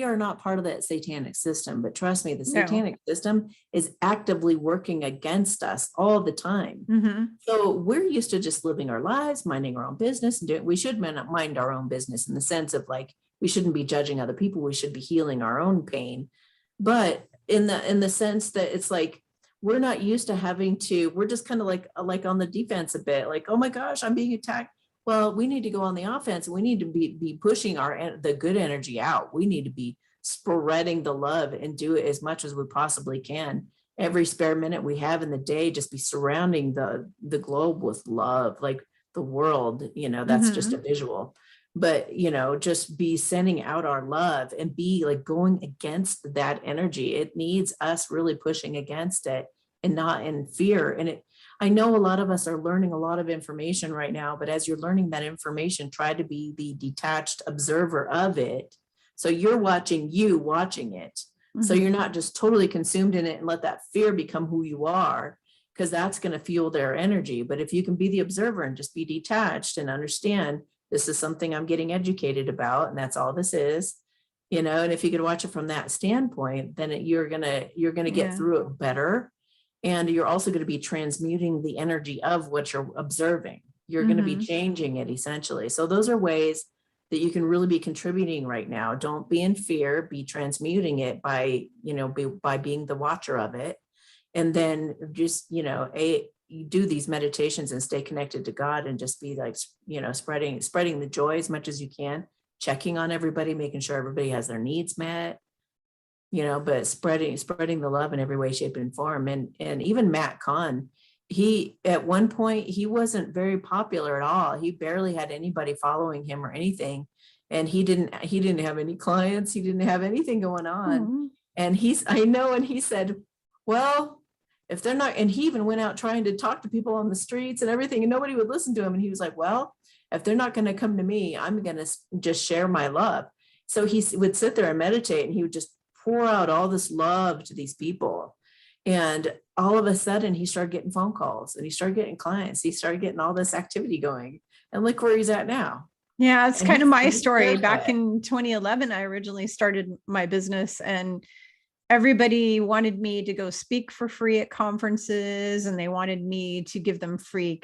are not part of that satanic system, but trust me, the satanic system is actively working against us all the time. So we're used to just living our lives, minding our own business, and we should mind our own business in the sense of like, we shouldn't be judging other people. We should be healing our own pain. But in the sense that it's like, we're not used to having to, we're just kind of like on the defense a bit, like, oh my gosh, I'm being attacked. Well, we need to go on the offense. We need to be pushing the good energy out. We need to be spreading the love and do it as much as we possibly can. Every spare minute we have in the day, just be surrounding the globe with love, like the world, you know, that's just a visual. but, just be sending out our love and be like going against that energy. It needs us really pushing against it and not in fear. And I know a lot of us are learning a lot of information right now, but as you're learning that information, try to be the detached observer of it. So you're watching it. So you're not just totally consumed in it and let that fear become who you are, because that's going to fuel their energy. But if you can be the observer and just be detached and understand this is something I'm getting educated about, and that's all this is, and if you could watch it from that standpoint, then you're gonna get through it better. And you're also going to be transmuting the energy of what you're observing. You're going to be changing it essentially. So those are ways that you can really be contributing right now. Don't be in fear, be transmuting it by being the watcher of it. And then just, you do these meditations and stay connected to God and just be like, spreading the joy as much as you can, checking on everybody, making sure everybody has their needs met, but spreading the love in every way, shape, and form. And even Matt Kahn, he, at one point, he wasn't very popular at all. He barely had anybody following him or anything. And he didn't have any clients. He didn't have anything going on. And he said, well, if they're not, and he even went out trying to talk to people on the streets and everything, and nobody would listen to him. And he was like, well, if they're not going to come to me, I'm going to just share my love. So he would sit there and meditate, and he would just pour out all this love to these people. And all of a sudden he started getting phone calls and he started getting clients. He started getting all this activity going, and look where he's at now. Yeah, it's kind of my story. Back in 2011, I originally started my business, and everybody wanted me to go speak for free at conferences, and they wanted me to give them free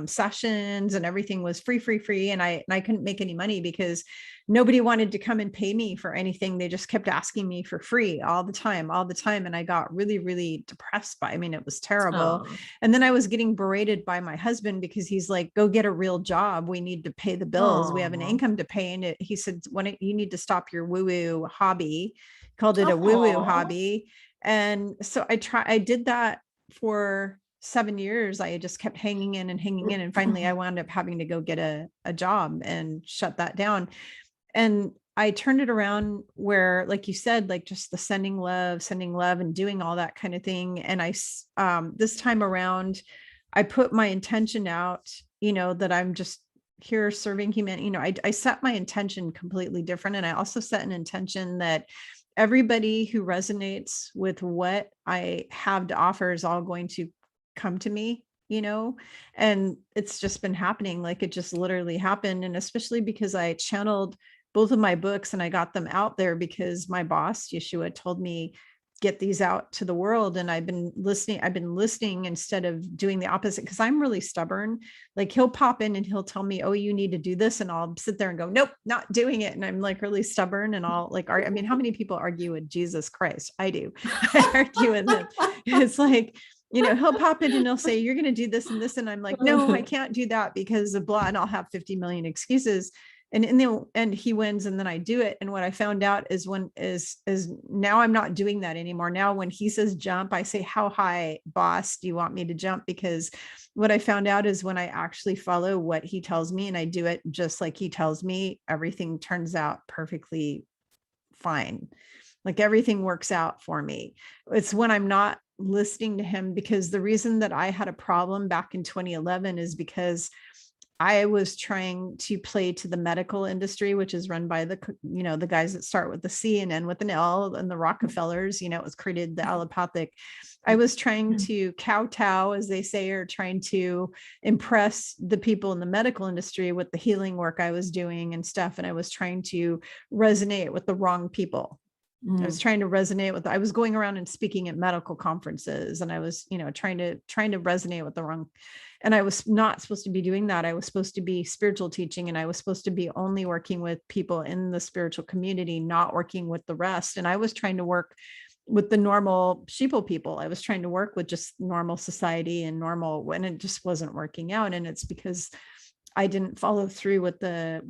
sessions, and everything was free. And I couldn't make any money because nobody wanted to come and pay me for anything. They just kept asking me for free all the time. And I got really, really depressed it was terrible. Oh. And then I was getting berated by my husband because he's like, go get a real job. We need to pay the bills. We have an income to pay. And he said, you need to stop your woo-woo hobby. Called it a woo-woo hobby. And so I did that for 7 years. I just kept hanging in. And finally I wound up having to go get a job and shut that down. And I turned it around where, like you said, like just the sending love and doing all that kind of thing. And this time around, I put my intention out, that I'm just here serving humanity. I set my intention completely different. And I also set an intention that everybody who resonates with what I have to offer is all going to come to me, and it's just been happening. Like it just literally happened. And especially because I channeled both of my books and I got them out there because my boss, Yeshua, told me, get these out to the world. And I've been listening instead of doing the opposite, because I'm really stubborn. Like he'll pop in and he'll tell me, oh, you need to do this. And I'll sit there and go, nope, not doing it. And I'm like really stubborn, and I'll like, how many people argue with Jesus Christ? I do. I argue with him. It's like, he'll pop in and he'll say, you're going to do this and this. And I'm like, no, I can't do that because of blah. And I'll have 50 million excuses. And in the end he wins, and then I do it. And what I found out is now I'm not doing that anymore. Now, when he says jump, I say, how high, boss, do you want me to jump? Because what I found out is when I actually follow what he tells me and I do it just like he tells me, everything turns out perfectly fine. Like everything works out for me. It's when I'm not listening to him, because the reason that I had a problem back in 2011 is because I was trying to play to the medical industry, which is run by the guys that start with the C and end with an L, and the Rockefellers. It was created, the allopathic. I was trying to kowtow, as they say, or trying to impress the people in the medical industry with the healing work I was doing and stuff. And I was trying to resonate with the wrong people. I was trying to resonate with, I was going around and speaking at medical conferences, and I was, trying to resonate with the wrong, and I was not supposed to be doing that. I was supposed to be spiritual teaching, and I was supposed to be only working with people in the spiritual community, not working with the rest. And I was trying to work with the normal sheeple people. I was trying to work with just normal society and normal, and it just wasn't working out. And it's because I didn't follow through with the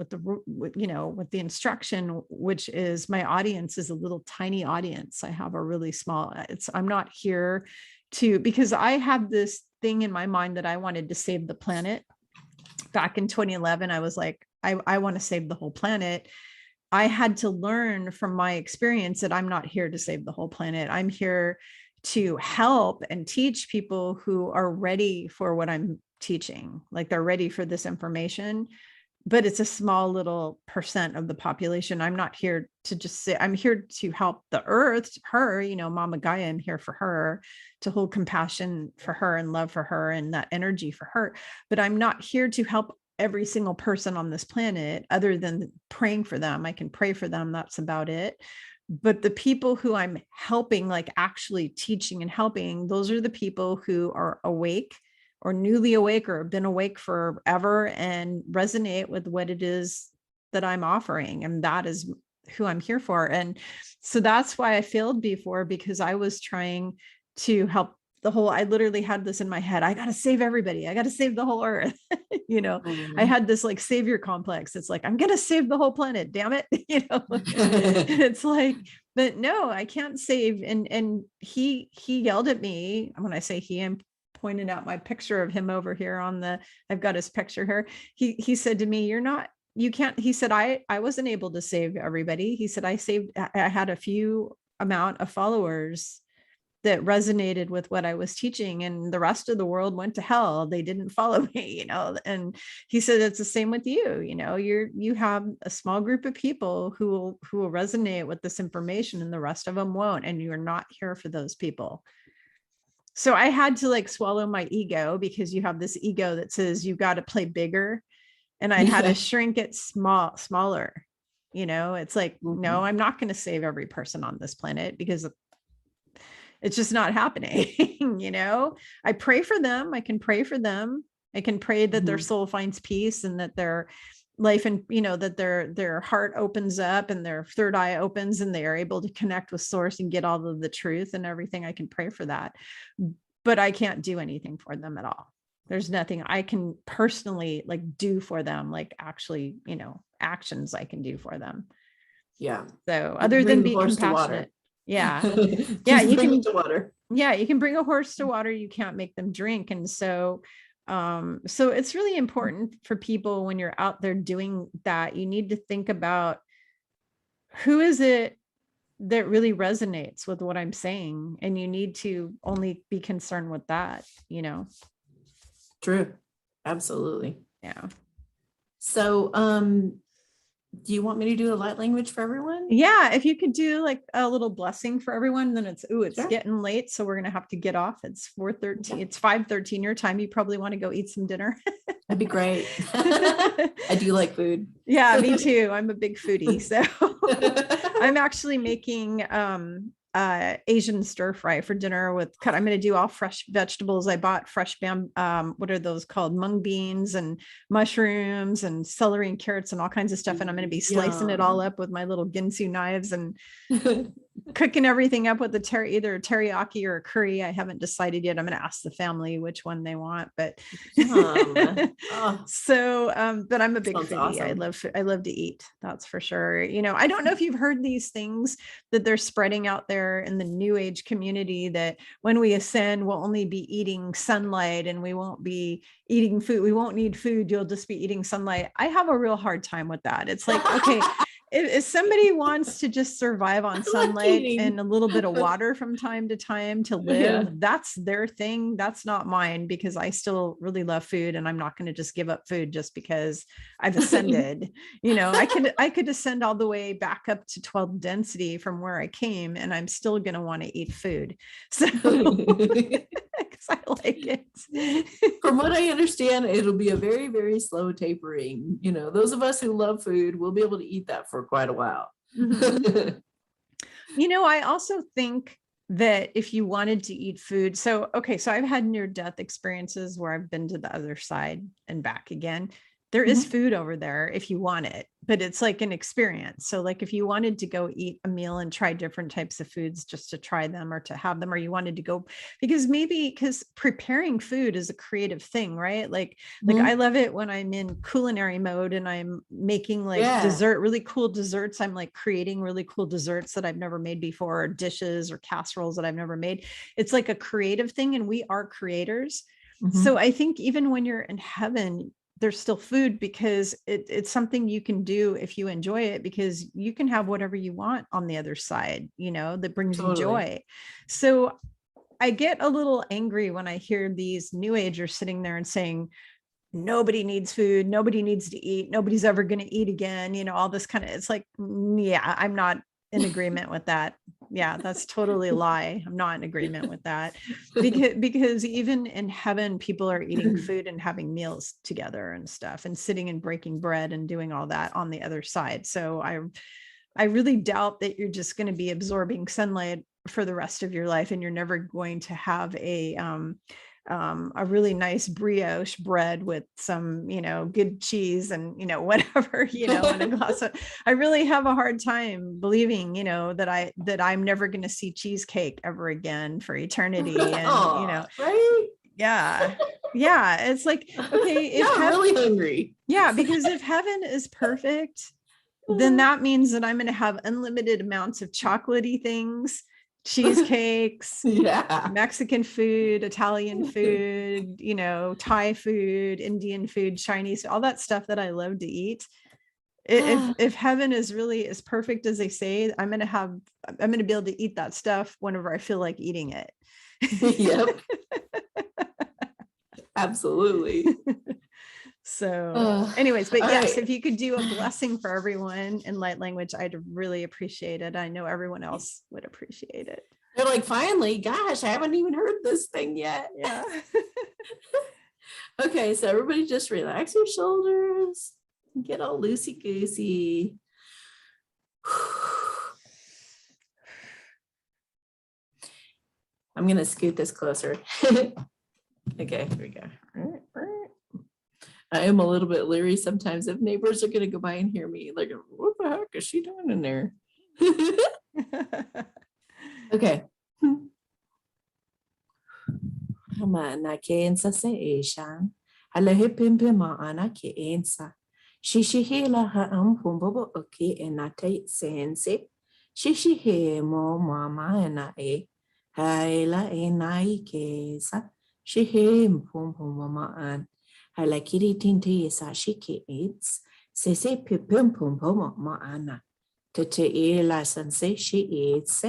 instruction, which is, my audience is a little tiny audience. I have a really small, I'm not here because I had this thing in my mind that I wanted to save the planet. back in 2011, I was like, I want to save the whole planet. I had to learn from my experience that I'm not here to save the whole planet. I'm here to help and teach people who are ready for what I'm teaching. Like they're ready for this information, but it's a small little percent of the population. I'm not here to just say, I'm here to help the earth, her, Mama Gaia, I'm here for her, to hold compassion for her and love for her and that energy for her. But I'm not here to help every single person on this planet other than praying for them. I can pray for them. That's about it. But the people who I'm helping, like actually teaching and helping, those are the people who are awake or newly awake or been awake forever and resonate with what it is that I'm offering. And that is who I'm here for. And so that's why I failed before, because I was trying to help I literally had this in my head. I got to save everybody. I got to save the whole earth. I had this like savior complex. It's like, I'm going to save the whole planet. Damn it. It's like, but no, I can't save. And he yelled at me. When I say he, I'm pointing out my picture of him over here I've got his picture here. He said to me, you can't, he said, I wasn't able to save everybody. He said, I had a few amount of followers that resonated with what I was teaching, and the rest of the world went to hell. They didn't follow me, and he said, it's the same with you. You have a small group of people who will resonate with this information, and the rest of them won't. And you're not here for those people. So I had to like swallow my ego, because you have this ego that says you got to play bigger. And I had to shrink it smaller. It's like, no, I'm not going to save every person on this planet, because it's just not happening. I pray for them. I can pray for them. I can pray that their soul finds peace, and that their life and, that their heart opens up and their third eye opens, and they are able to connect with source and get all of the truth and everything. I can pray for that, but I can't do anything for them at all. There's nothing I can personally like do for them, like actually, actions I can do for them. Yeah. So other than be compassionate. Yeah. Yeah. You can to water. Yeah. You can bring a horse to water. You can't make them drink. And so it's really important for people, when you're out there doing that, you need to think about who is it that really resonates with what I'm saying. And you need to only be concerned with that, True. Absolutely. Yeah. So, do you want me to do a light language for everyone? Yeah. If you could do like a little blessing for everyone, then it's Sure. getting late. So we're going to have to get off. It's 4:13. It's 5:13 your time. You probably want to go eat some dinner. That'd be great. I do like food. Yeah, me too. I'm a big foodie. So I'm actually making Asian stir fry for dinner I'm going to do all fresh vegetables. I bought fresh what are those called? Mung beans and mushrooms and celery and carrots and all kinds of stuff. And I'm going to be slicing it all up with my little ginsu knives and cooking everything up with either a teriyaki or a curry. I haven't decided yet. I'm going to ask the family which one they want, but but I'm a big foodie. Awesome. I love to eat. That's for sure. I don't know if you've heard these things that they're spreading out there in the new age community, that when we ascend, we'll only be eating sunlight and we won't be eating food. We won't need food. You'll just be eating sunlight. I have a real hard time with that. It's like, okay, if somebody wants to just survive on sunlight and a little bit of water from time to time to live, that's their thing. That's not mine, because I still really love food, and I'm not going to just give up food just because I've ascended. I could ascend all the way back up to 12 density from where I came, and I'm still going to want to eat food. So because I like it. From what I understand, it'll be a very, very slow tapering. Those of us who love food will be able to eat that for quite a while. Mm-hmm. I also think that if you wanted to eat food, so I've had near-death experiences where I've been to the other side and back again. There is food over there if you want it, but it's like an experience. So like if you wanted to go eat a meal and try different types of foods just to try them or to have them, or you wanted to go, because preparing food is a creative thing, right? Like I love it when I'm in culinary mode and I'm making really cool desserts. I'm like creating really cool desserts that I've never made before, or dishes or casseroles that I've never made. It's like a creative thing, and we are creators. So I think even when you're in heaven, there's still food, because it's something you can do if you enjoy it, because you can have whatever you want on the other side, that brings you Totally. joy. So I get a little angry when I hear these new agers sitting there and saying, nobody needs food, nobody needs to eat, nobody's ever going to eat again, all this kind of, it's like, yeah, I'm not in agreement with that. Yeah, that's totally a lie. I'm not in agreement with that, because even in heaven, people are eating food and having meals together and stuff, and sitting and breaking bread and doing all that on the other side. So I really doubt that you're just going to be absorbing sunlight for the rest of your life, and you're never going to have a really nice brioche bread with some, good cheese and, whatever, and a glass of, I really have a hard time believing, that I'm never going to see cheesecake ever again for eternity. And, right? Yeah. It's like, okay, if I'm really hungry. Yeah, because if heaven is perfect, then that means that I'm going to have unlimited amounts of chocolatey things, cheesecakes, Mexican food, Italian food, Thai food, Indian food, Chinese, all that stuff that I love to eat. If heaven is really as perfect as they say, I'm going to be able to eat that stuff whenever I feel like eating it. Yep. Absolutely. So anyways, but yes, right. if you could do a blessing for everyone in light language, I'd really appreciate it. I know everyone else would appreciate it. They're like, finally, gosh, I haven't even heard this thing yet. Yeah. Okay, so everybody just relax your shoulders, get all loosey-goosey. I'm going to scoot this closer. Okay, here we go. I am a little bit leery sometimes if neighbors are going to go by and hear me. Like, what the heck is she doing in there? Okay. Hamana kensa se eshan. Alehe pimpe maana ke ensa. Shishihela ha ampumbobo oke enate sense. Shishihe mo mama ena e. Haila enai kesa. Shihe mpumpumama an. Hala kiri tinte sa shike eats. Sese pipim pumpomo maana. Tete e la sense she eats.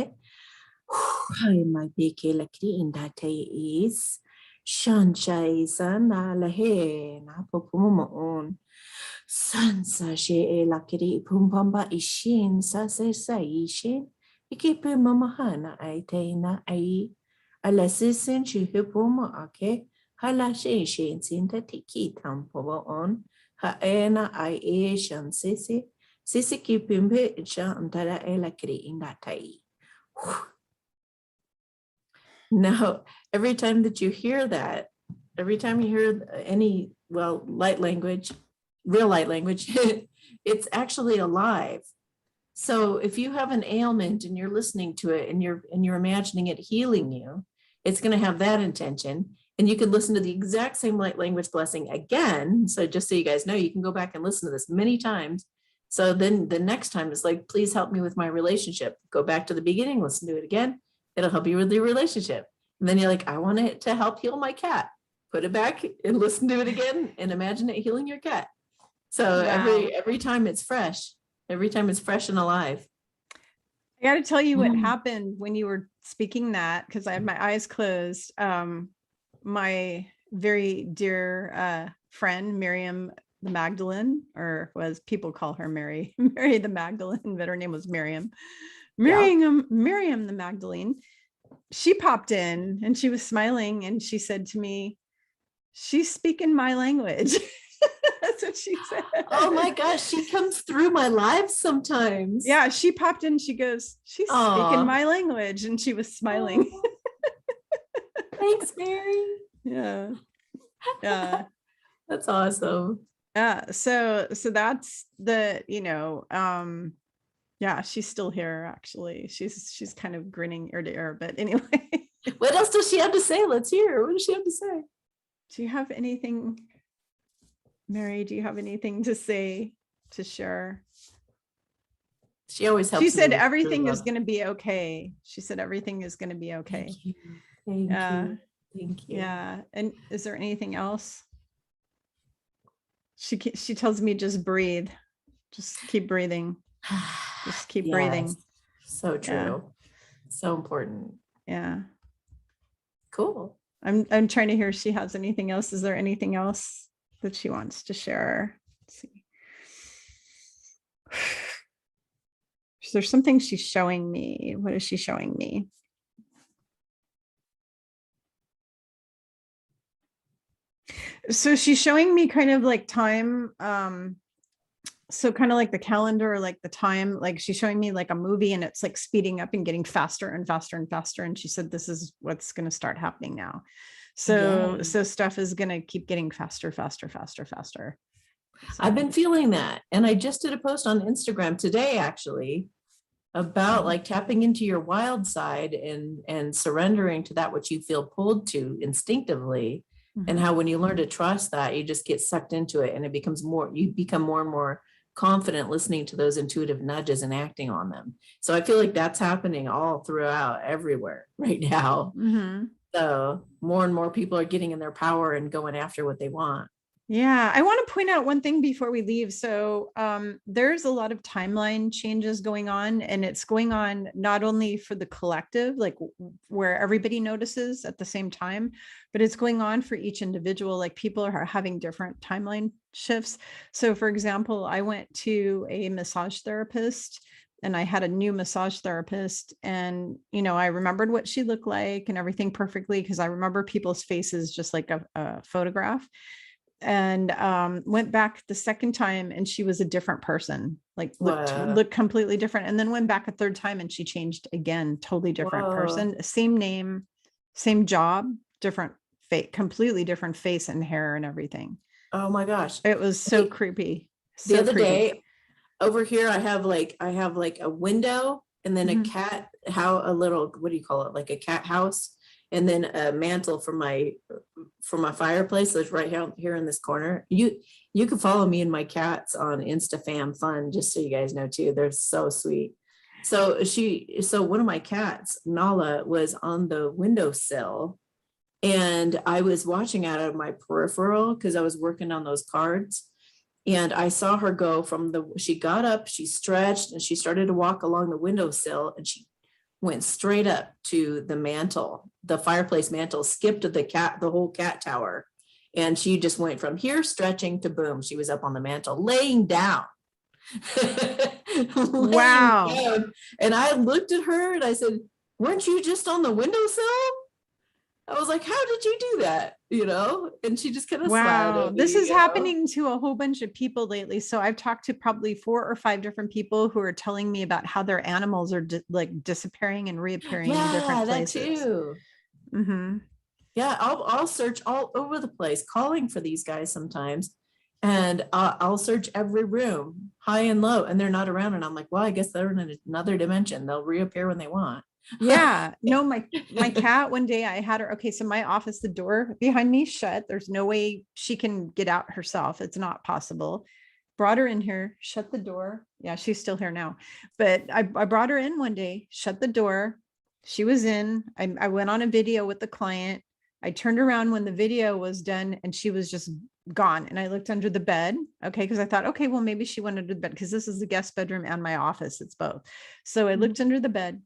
Hai mai beke la kiri indate is. Shanchai sana la he na popumo on. Sansa she e la kiri pumpamba ishin sa se sa ishin. Ikipe mamahana ai teina ai. Ala sisin she hipuma ake. Hala she shin sinta tiki tampo on. Ha ena ai e shan sisi. Sisi ki pimpe shan tara e la kiri indatai. Now, every time that you hear that, every time you hear any, light language, real light language, it's actually alive. So if you have an ailment and you're listening to it and you're imagining it healing you, it's going to have that intention. And you can listen to the exact same light language blessing again. So just so you guys know, you can go back and listen to this many times. So then the next time is like, please help me with my relationship. Go back to the beginning, listen to it again. It'll help you with your relationship. And then you're like, I want it to help heal my cat. Put it back and listen to it again and imagine it healing your cat. So every time it's fresh. Every time it's fresh and alive. I got to tell you what happened when you were speaking that, because I had my eyes closed. My very dear friend, Miriam the Magdalene, or was people call her Mary the Magdalene, but her name was Miriam. Miriam the Magdalene. She popped in and she was smiling and she said to me, she's speaking my language. That's what she said. Oh my gosh, she comes through my live sometimes. Yeah, she popped in, she goes, she's speaking my language, and she was smiling. Thanks, Mary. Yeah. That's awesome. So that's the, yeah, she's still here actually. She's kind of grinning ear to ear, but anyway. What else does she have to say? Let's hear. What does she have to say? Do you have anything, Mary? Do you have anything to say, to share? She always helps. She said everything is going to be okay. She said everything is going to be okay. Thank you. Thank you. Thank you. Yeah. And is there anything else? She tells me just breathe. Just keep breathing. Just keep breathing. Yes. So true. Yeah. So important. Yeah. Cool. I'm trying to hear if she has anything else. Is there anything else that she wants to share? Let's see. There's something she's showing me. What is she showing me? So she's showing me kind of like time. So kind of like the calendar, like the time, like she's showing me like a movie and it's like speeding up and getting faster and faster and faster. And she said, this is what's going to start happening now. So, Yay. so stuff is going to keep getting faster, faster, faster, faster. So. I've been feeling that. And I just did a post on Instagram today, actually, about like tapping into your wild side and surrendering to that which you feel pulled to instinctively. And how when you learn to trust that, you just get sucked into it and it becomes more, you become more and more confident listening to those intuitive nudges and acting on them. So I feel like that's happening all throughout everywhere right now. So more and more people are getting in their power and going after what they want. Yeah, I want to point out one thing before we leave. So there's a lot of timeline changes going on, and it's going on not only for the collective, like where everybody notices at the same time, but it's going on for each individual. Like people are having different timeline shifts. So for example, I went to a massage therapist and I had a new massage therapist, and, you know, I remembered what she looked like and everything perfectly because I remember people's faces just like a photograph. And went back the second time and she was a different person, like looked completely different, and then went back a third time and she changed again, totally different person, same name, same job, different face, completely different face and hair and everything. Oh my gosh, it was so creepy. The other day over here I have like a window and then a cat, a little, what do you call it, like a cat house, and then a mantle for my fireplace that's right here in this corner. You can follow me and my cats on InstaFam Fun, just so you guys know too. They're so sweet. So one of my cats, Nala, was on the windowsill and I was watching out of my peripheral because I was working on those cards. And I saw her go she got up, she stretched, and she started to walk along the windowsill, and she went straight up to the mantle, the fireplace mantle, skipped the whole cat tower. And she just went from here stretching to boom. She was up on the mantle, laying down. Wow. Down. And I looked at her and I said, weren't you just on the windowsill? I was like, how did you do that? You know? And she just kind of smiled at me. This is happening to a whole bunch of people lately. So I've talked to probably 4 or 5 different people who are telling me about how their animals are like disappearing and reappearing in different places. That too. Yeah, I'll search all over the place, calling for these guys sometimes. And I'll search every room, high and low, and they're not around. And I'm like, well, I guess they're in another dimension. They'll reappear when they want. Yeah, no, my cat, one day I had her. Okay, so my office, the door behind me shut. There's no way she can get out herself. It's not possible. Brought her in here, shut the door. Yeah, she's still here now. But I brought her in one day, shut the door. She was in. I went on a video with the client. I turned around when the video was done and she was just gone. And I looked under the bed. Okay, because I thought, okay, well, maybe she went under the bed because this is the guest bedroom and my office. It's both. So I looked under the bed.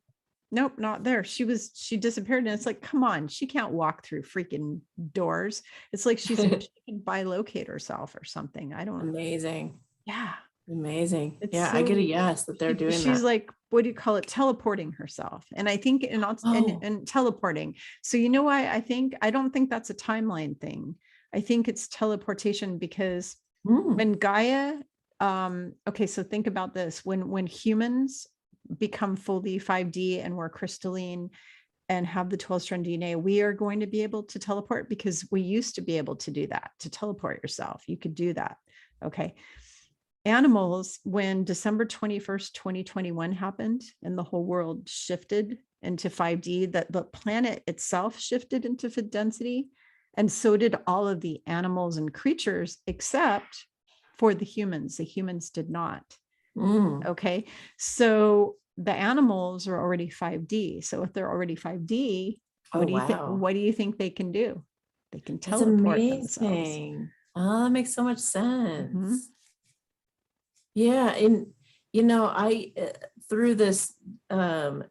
Nope, not there. She disappeared. And it's like, come on, she can't walk through freaking doors. It's like she can bilocate herself or something. I don't know. Amazing. Yeah. Amazing. Yeah, I get a yes that they're doing that. She's like, what do you call it? Teleporting herself. And I think, and teleporting. So you know why I don't think that's a timeline thing. I think it's teleportation because when Gaia, okay, so think about this. When humans become fully 5D and we're crystalline and have the 12-strand DNA, we are going to be able to teleport because we used to be able to do that, to teleport yourself. You could do that. Okay. Animals, when December 21st, 2021 happened and the whole world shifted into 5D, that the planet itself shifted into fifth density. And so did all of the animals and creatures, except for the humans. The humans did not. Okay. So the animals are already 5D. So if they're already 5D, what do you think they can do? They can teleport themselves. Oh, that makes so much Mhm. sense. Yeah, and I through this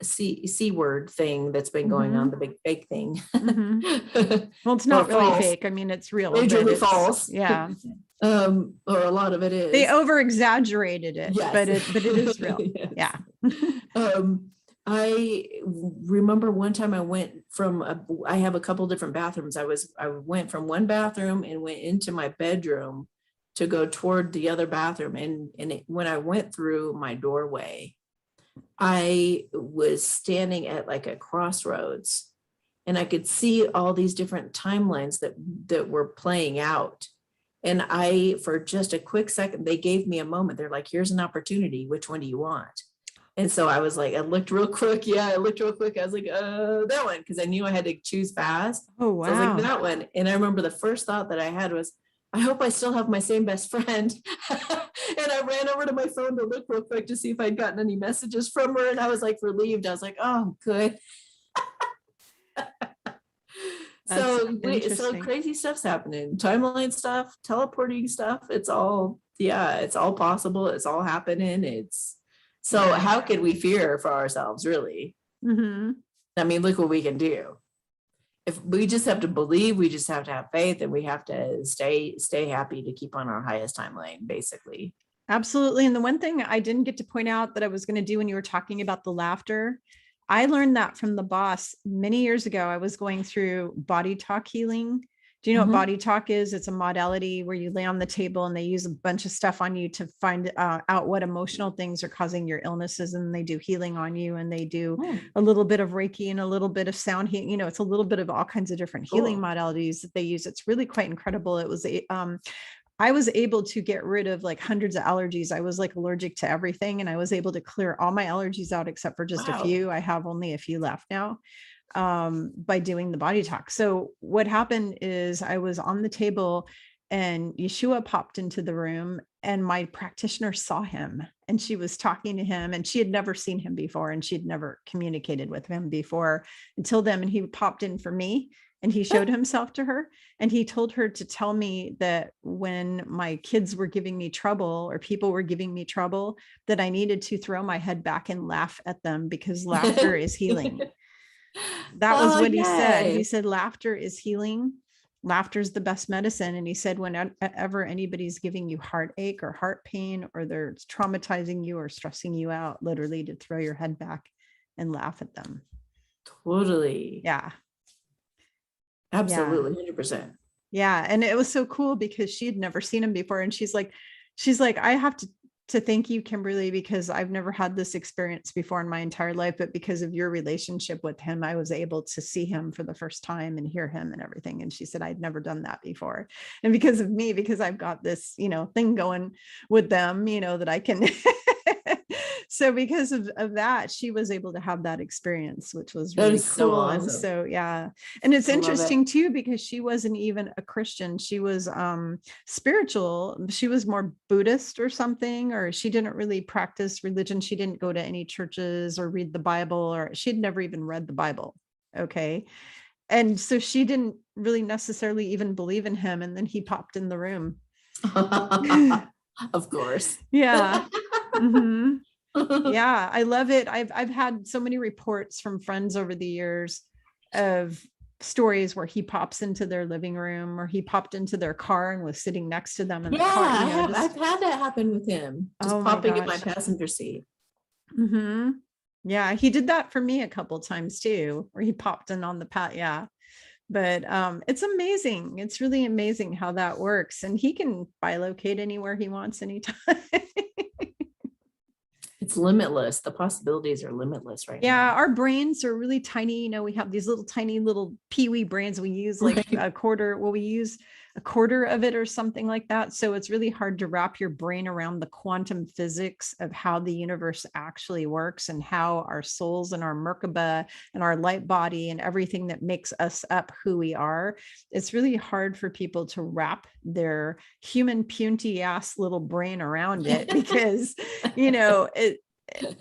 C word thing that's been going on, Mhm. the big fake thing, Mhm. Well, it's or not really false, fake. I mean, it's real, but majorly it's, false, yeah. or a lot of it They is. over exaggerated it, Yes. but it is real. Yes. Yeah. I remember one time I went from I have a couple different bathrooms. I went from one bathroom and went into my bedroom to go toward the other bathroom. And when I went through my doorway, I was standing at like a crossroads, and I could see all these different timelines that were playing out. And for just a quick second, they gave me a moment. They're like, here's an opportunity. Which one do you want? And so I was like, I looked real quick. Yeah, I looked real quick. I was like, that one, because I knew I had to choose fast. Oh, So I was like, wow. that one. And I remember the first thought that I had was, I hope I still have my same best friend. And I ran over to my phone to look real quick to see if I'd gotten any messages from her. And I was like relieved. I was like, oh, good. That's So interesting. crazy stuff's happening. Timeline stuff, teleporting stuff. It's all possible. It's all happening. So Yeah. how could we fear for ourselves, really? Mhm. I mean, look what we can do. If we just have to believe, we just have to have faith, and we have to stay happy to keep on our highest timeline, basically. Absolutely. And the one thing I didn't get to point out that I was going to do when you were talking about the laughter, I learned that from the boss many years ago. I was going through body talk healing. Do you know what Mhm. body talk is? It's a modality where you lay on the table and they use a bunch of stuff on you to find out what emotional things are causing your illnesses. And they do healing on you, and they do Hmm, a little bit of Reiki and a little bit of sound healing. It's a little bit of all kinds of different healing cool. modalities that they use. It's really quite incredible. I was able to get rid of like hundreds of allergies. I was like allergic to everything, and I was able to clear all my allergies out except for just a Wow. few. I have only a few left now, by doing the body talk. So what happened is I was on the table and Yeshua popped into the room, and my practitioner saw him, and she was talking to him, and she had never seen him before, and she had never communicated with him before until then. And he popped in for me, and he showed himself to her, and he told her to tell me that when my kids were giving me trouble or people were giving me trouble, that I needed to throw my head back and laugh at them, because laughter is healing. That was Oh, what he said. He yay. said, laughter is healing. Laughter is the best medicine. And he said, whenever anybody's giving you heartache or heart pain, or they're traumatizing you or stressing you out, literally to throw your head back and laugh at them. Totally. Yeah. Yeah. Absolutely. 100%. Yeah. And it was so cool because she had never seen him before. And she's like, I have to thank you, Kimberly, because I've never had this experience before in my entire life, but because of your relationship with him, I was able to see him for the first time and hear him and everything. And she said, I'd never done that before. And because of me, because I've got this, thing going with them, that I can. So because of that, she was able to have that experience, which was That really is so cool. And awesome. so, yeah. And it's I love it. interesting too, because she wasn't even a Christian. She was spiritual. She was more Buddhist or something, or she didn't really practice religion. She didn't go to any churches or read the Bible, or she'd never even read the Bible. Okay. And so she didn't really necessarily even believe in him. And then he popped in the room. Of course. Yeah. Mm-hmm. Yeah, I love it. I've had so many reports from friends over the years of stories where he pops into their living room, or he popped into their car and was sitting next to them in Yeah, the car, I've just, had that happen with him, just oh my popping in my gosh. passenger seat. Hmm. Yeah, he did that for me a couple times too, where he popped in on the pat. Yeah. But it's amazing. It's really amazing how that works. And he can bilocate anywhere he wants anytime. It's limitless. The possibilities are limitless right Yeah, now. our brains are really tiny. We have these little tiny little peewee brains. We use like Right. a quarter, we use a quarter of it or something like that. So it's really hard to wrap your brain around the quantum physics of how the universe actually works, and how our souls and our Merkaba and our light body and everything that makes us up who we are. It's really hard for people to wrap their human puny ass little brain around it, because, it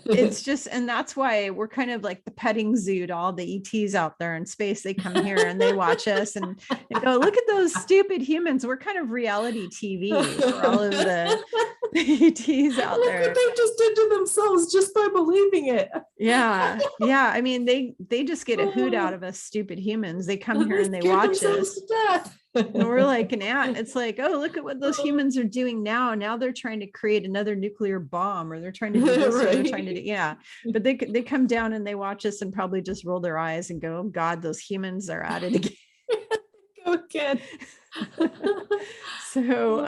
it's just, and that's why we're kind of like the petting zoo to all the ETs out there in space. They come here and they watch us and they go, look at those stupid humans. We're kind of reality TV for all of the ETs out Look there. what they just did to themselves just by believing it. Yeah. Yeah. I mean, they just get a hoot out of us stupid humans. They come here and they watch us. To death. And we're like an ant. It's like, oh, look at what those humans are doing now. Now they're trying to create another nuclear bomb, or they're trying to do this, or they're trying to do, yeah. But they come down and they watch us and probably just roll their eyes and go, oh God, those humans are at it again. Go again. So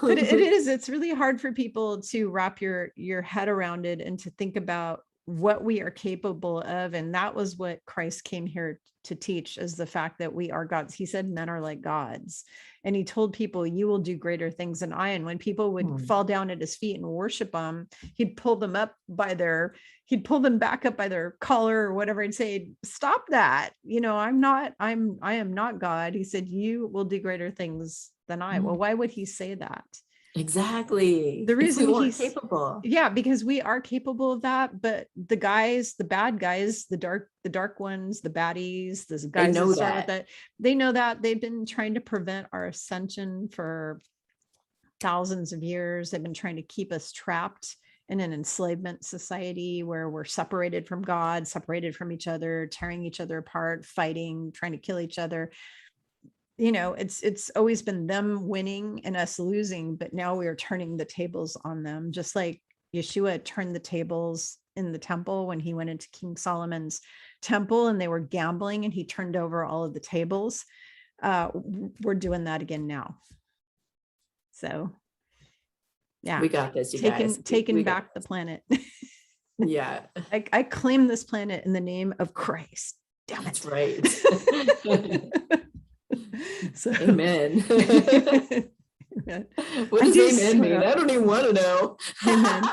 but it's really hard for people to wrap your head around it and to think about what we are capable of. And that was what Christ came here to teach, is the fact that we are gods. He said men are like gods, and he told people, you will do greater things than I. And when people would fall down at his feet and worship him, he'd pull them back up by their collar or whatever, and say, stop that. I am not God. He said, you will do greater things than I. Well, why would he say that? Exactly. The reason he's capable. Yeah, because we are capable of that. But the bad guys, the dark ones, the baddies, the guys that start with that, they know that. They've been trying to prevent our ascension for thousands of years. They've been trying to keep us trapped in an enslavement society where we're separated from God, separated from each other, tearing each other apart, fighting, trying to kill each other. It's always been them winning and us losing, but now we are turning the tables on them, just like Yeshua turned the tables in the temple when he went into King Solomon's temple and they were gambling and he turned over all of the tables. We're doing that again now. So yeah, we got this, you guys. Taking back the planet. Yeah. I claim this planet in the name of Christ. Damn it. That's right. So, amen. Amen. What does amen mean? I don't even want to know. Amen.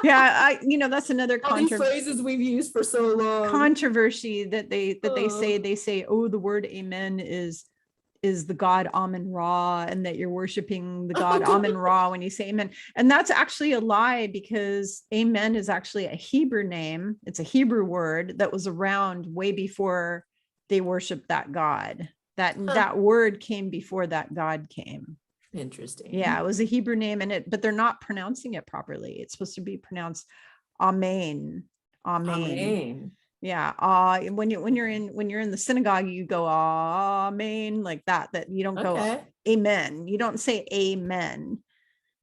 Yeah, that's another phrases we've used for so long. Controversy that they say, oh, the word amen is the god Amen Ra, and that you're worshiping the god Amen Ra when you say amen. And that's actually a lie, because amen is actually a Hebrew name. It's a Hebrew word that was around way before they worshiped that god. That word came before that God came. Interesting. Yeah, it was a Hebrew name, but they're not pronouncing it properly. It's supposed to be pronounced Amen. Amen. Yeah. When you're in the synagogue, you go Amen like that. That you don't go Amen. You don't say Amen.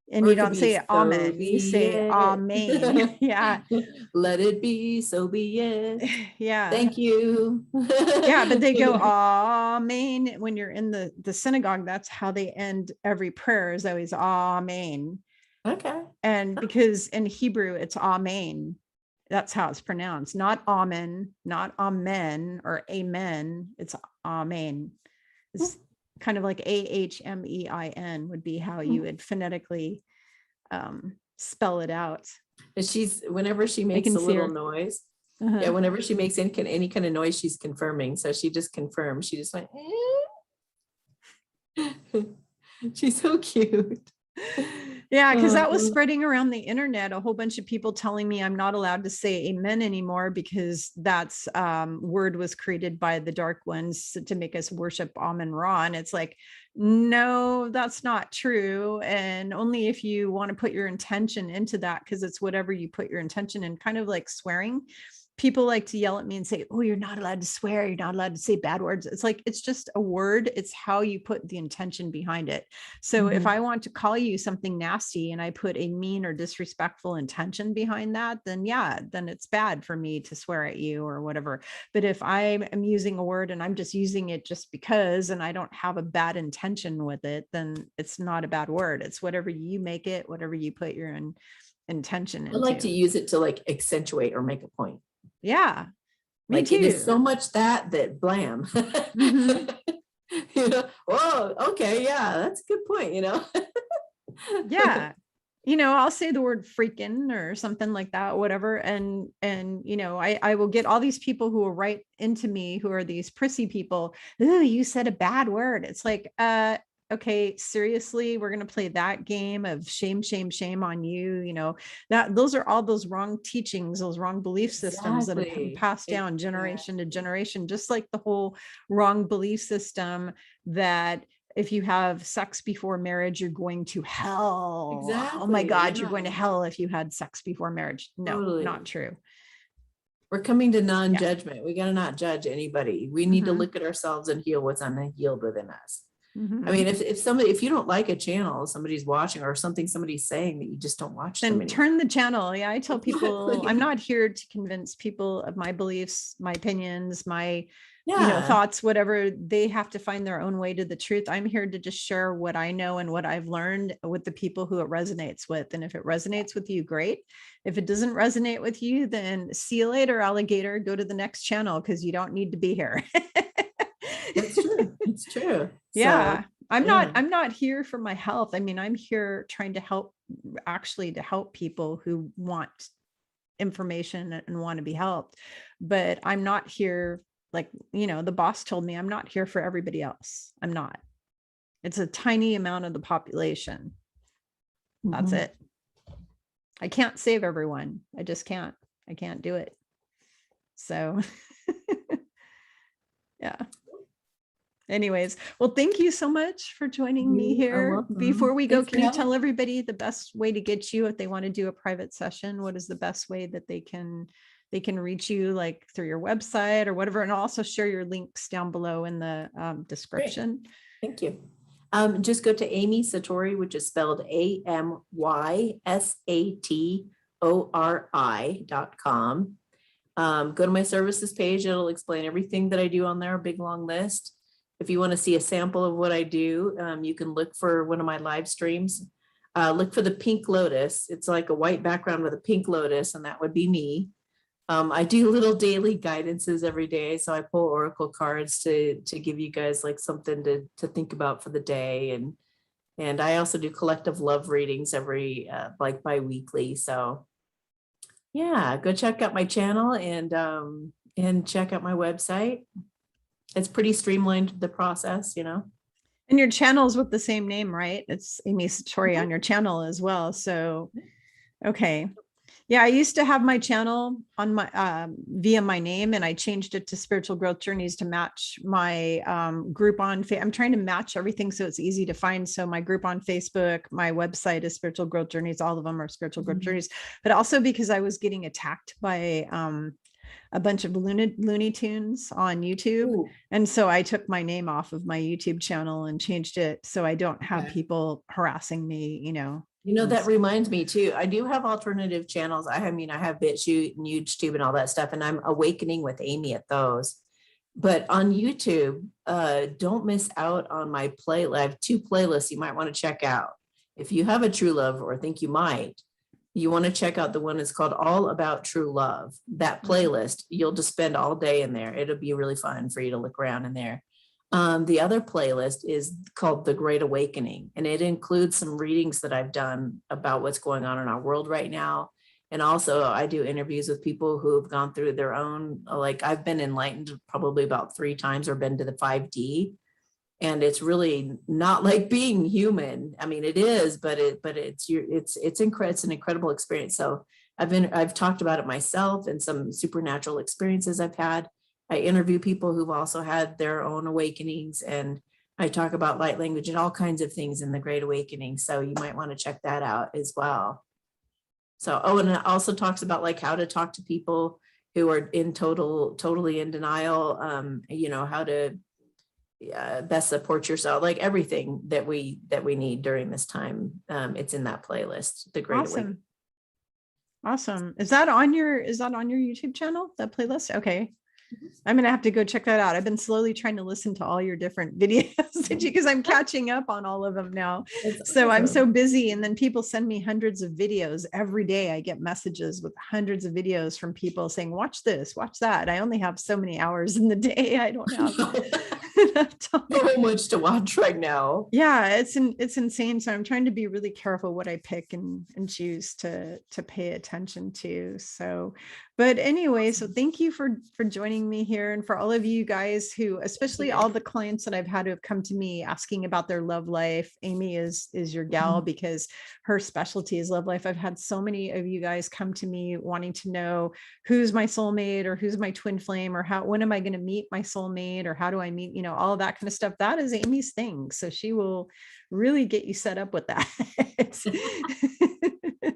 And you don't say amen, you say amen. Yeah. Let it be, so be it. Yeah. Thank you. Yeah, but they go amen when you're in the synagogue. That's how they end every prayer, is always amen. Okay. And because in Hebrew it's amen. That's how it's pronounced. Not amen, not amen or amen. It's amen. It's kind of like AHMEIN would be how you would phonetically spell it out. And whenever she makes a little noise, yeah, whenever she makes any kind of noise, she's confirming. So she just confirmed. She just went, she's so cute. Yeah, because that was spreading around the internet, a whole bunch of people telling me I'm not allowed to say amen anymore, because that's word was created by the dark ones to make us worship Amen Ra. And it's like, no, that's not true. And only if you want to put your intention into that, because it's whatever you put your intention in, kind of like swearing. People like to yell at me and say, oh, you're not allowed to swear. You're not allowed to say bad words. It's like, it's just a word. It's how you put the intention behind it. So if I want to call you something nasty and I put a mean or disrespectful intention behind that, then yeah, then it's bad for me to swear at you or whatever. But if I am using a word and I'm just using it just because, and I don't have a bad intention with it, then it's not a bad word. It's whatever you make it, whatever you put your intention into. I like to use it to like accentuate or make a point. Yeah, me like too. It is so much that blam. Oh, okay, yeah, that's a good point. Yeah, I'll say the word freaking or something like that, whatever, and I will get all these people who will write into me, who are these prissy people. Ooh, you said a bad word. It's like, okay, seriously, we're going to play that game of shame, shame, shame on you. You know, that those are all those wrong teachings, those wrong belief systems that have been Exactly. passed down generation to generation, just like the whole wrong belief system that if you have sex before marriage, you're going to hell. Oh my Exactly. God, you're Yeah, going to hell if you had sex before marriage. No, not totally. true. We're coming to Yeah. non-judgment. We got to not judge anybody. We need to Mhm. look at ourselves and heal what's unhealed within us. I Mhm. mean, if you don't like a channel somebody's watching or something somebody's saying, that you just don't watch them Then anymore. turn the channel. Yeah, I tell people I'm Exactly. not here to convince people of my beliefs, my opinions, my Yeah, thoughts, whatever. They have to find their own way to the truth. I'm here to just share what I know and what I've learned with the people who it resonates with. And if it resonates with you, great. If it doesn't resonate with you, then see you later, alligator. Go to the next channel because you don't need to be here. that's true. It's true. So Yeah. I'm not yeah. I'm not here for my health. I mean, I'm here trying to help, actually to help people who want information and want to be helped. But I'm not here, like, the boss told me, I'm not here for everybody else. I'm not. It's a tiny amount of the population. That's Mhm. it. I can't save everyone. I just can't. I can't do it. So yeah. Anyways, well, thank you so much for joining me You are here. Before welcome. we go, Thanks for can you having tell me. everybody the best way to get you if they want to do a private session? What is the best way that they can reach you, like through your website or whatever? And I'll also share your links down below in the Great. description. Thank you. Just go to Amy Satori, which is spelled AMYSATORI.com. Go to my services page. It'll explain everything that I do on there, a big long list. If you want to see a sample of what I do, you can look for one of my live streams. Look for the pink lotus. It's like a white background with a pink lotus, and that would be me. I do little daily guidances every day. So I pull oracle cards to give you guys like something to think about for the day. And I also do collective love readings every like bi-weekly. So yeah, go check out my channel and check out my website. It's pretty streamlined, the process, you know. And your channel's with the same name, right? It's Amy Satori on Mhm. your channel as well. So, okay. Yeah, I used to have my channel on my via my name, and I changed it to Spiritual Growth Journeys to match my group on. I'm trying to match everything so it's easy to find. So my group on Facebook, my website is Spiritual Growth Journeys. All of them are Spiritual Growth Journeys. But also because I was getting attacked by a bunch of Looney Tunes on YouTube, Ooh, and so I took my name off of my YouTube channel and changed it so I don't have okay. people harassing me. You know, And that reminds me too. I do have alternative channels. I mean, I have BitChute and YouTube and all that stuff, and I'm awakening with Amy at those. But on YouTube, don't miss out on my I have 2 playlists you might want to check out. If you have a true love or think you might, you want to check out the one that's called All About True Love. That playlist, you'll just spend all day in there. It'll be really fun for you to look around in there. The other playlist is called The Great Awakening, and it includes some readings that I've done about what's going on in our world right now. And also I do interviews with people who have gone through their own, like I've been enlightened probably about 3 times or been to the 5D. And it's really not like being human. I mean, it is, but it's an incredible experience. So I've talked about it myself and some supernatural experiences I've had. I interview people who've also had their own awakenings, and I talk about light language and all kinds of things in the Great Awakening. So you might want to check that out as well. So, and it also talks about like how to talk to people who are totally in denial, how to best support yourself, like everything that we need during this time. It's in that playlist, The Great Awakening. Awesome. Is that on your YouTube channel, that playlist? Okay. I'm going to have to go check that out. I've been slowly trying to listen to all your different videos because I'm catching up on all of them now. That's So I'm so awesome. busy. And then people send me hundreds of videos every day. I get messages with hundreds of videos from people saying, watch this, watch that. I only have so many hours in the day. I don't have. enough time. So much to watch right now. Yeah, it's insane. So I'm trying to be really careful what I pick and choose to pay attention to. So, but anyway, so thank you for joining me here, and for all of you guys who, especially all the clients that I've had who have come to me asking about their love life. Amy is your gal because her specialty is love life. I've had so many of you guys come to me wanting to know who's my soulmate, or who's my twin flame, or when am I going to meet my soulmate, or how do I meet, all of that kind of stuff. That is Amy's thing. So she will really get you set up with that.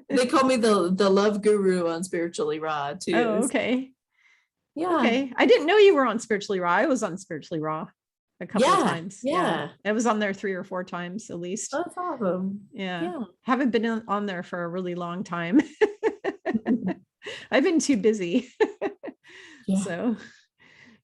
They call me the love guru on Spiritually Raw too. Oh, okay. Yeah. Okay. I didn't know you were on Spiritually Raw. I was on Spiritually Raw a couple of times. Yeah. I was on there 3 or 4 times at least. That's awesome. Yeah. Haven't been on there for a really long time. I've been too busy. So,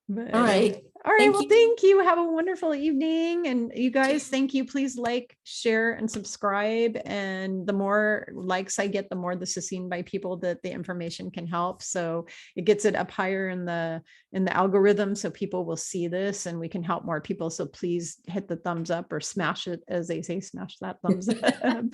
but, all right. Thank you. Have a wonderful evening. And you guys, thank you. Please like, share, and subscribe. And the more likes I get, the more this is seen by people that the information can help. So it gets it up higher in the algorithm. So people will see this and we can help more people. So please hit the thumbs up, or smash it, as they say, smash that thumbs up.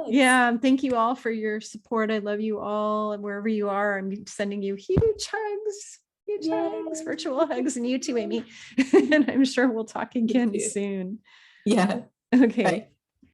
Yeah. Thank you all for your support. I love you all. And wherever you are, I'm sending you huge hugs. Hugs, virtual hugs, and you too, Amy. And I'm sure we'll talk again soon. Yeah. Okay. Bye.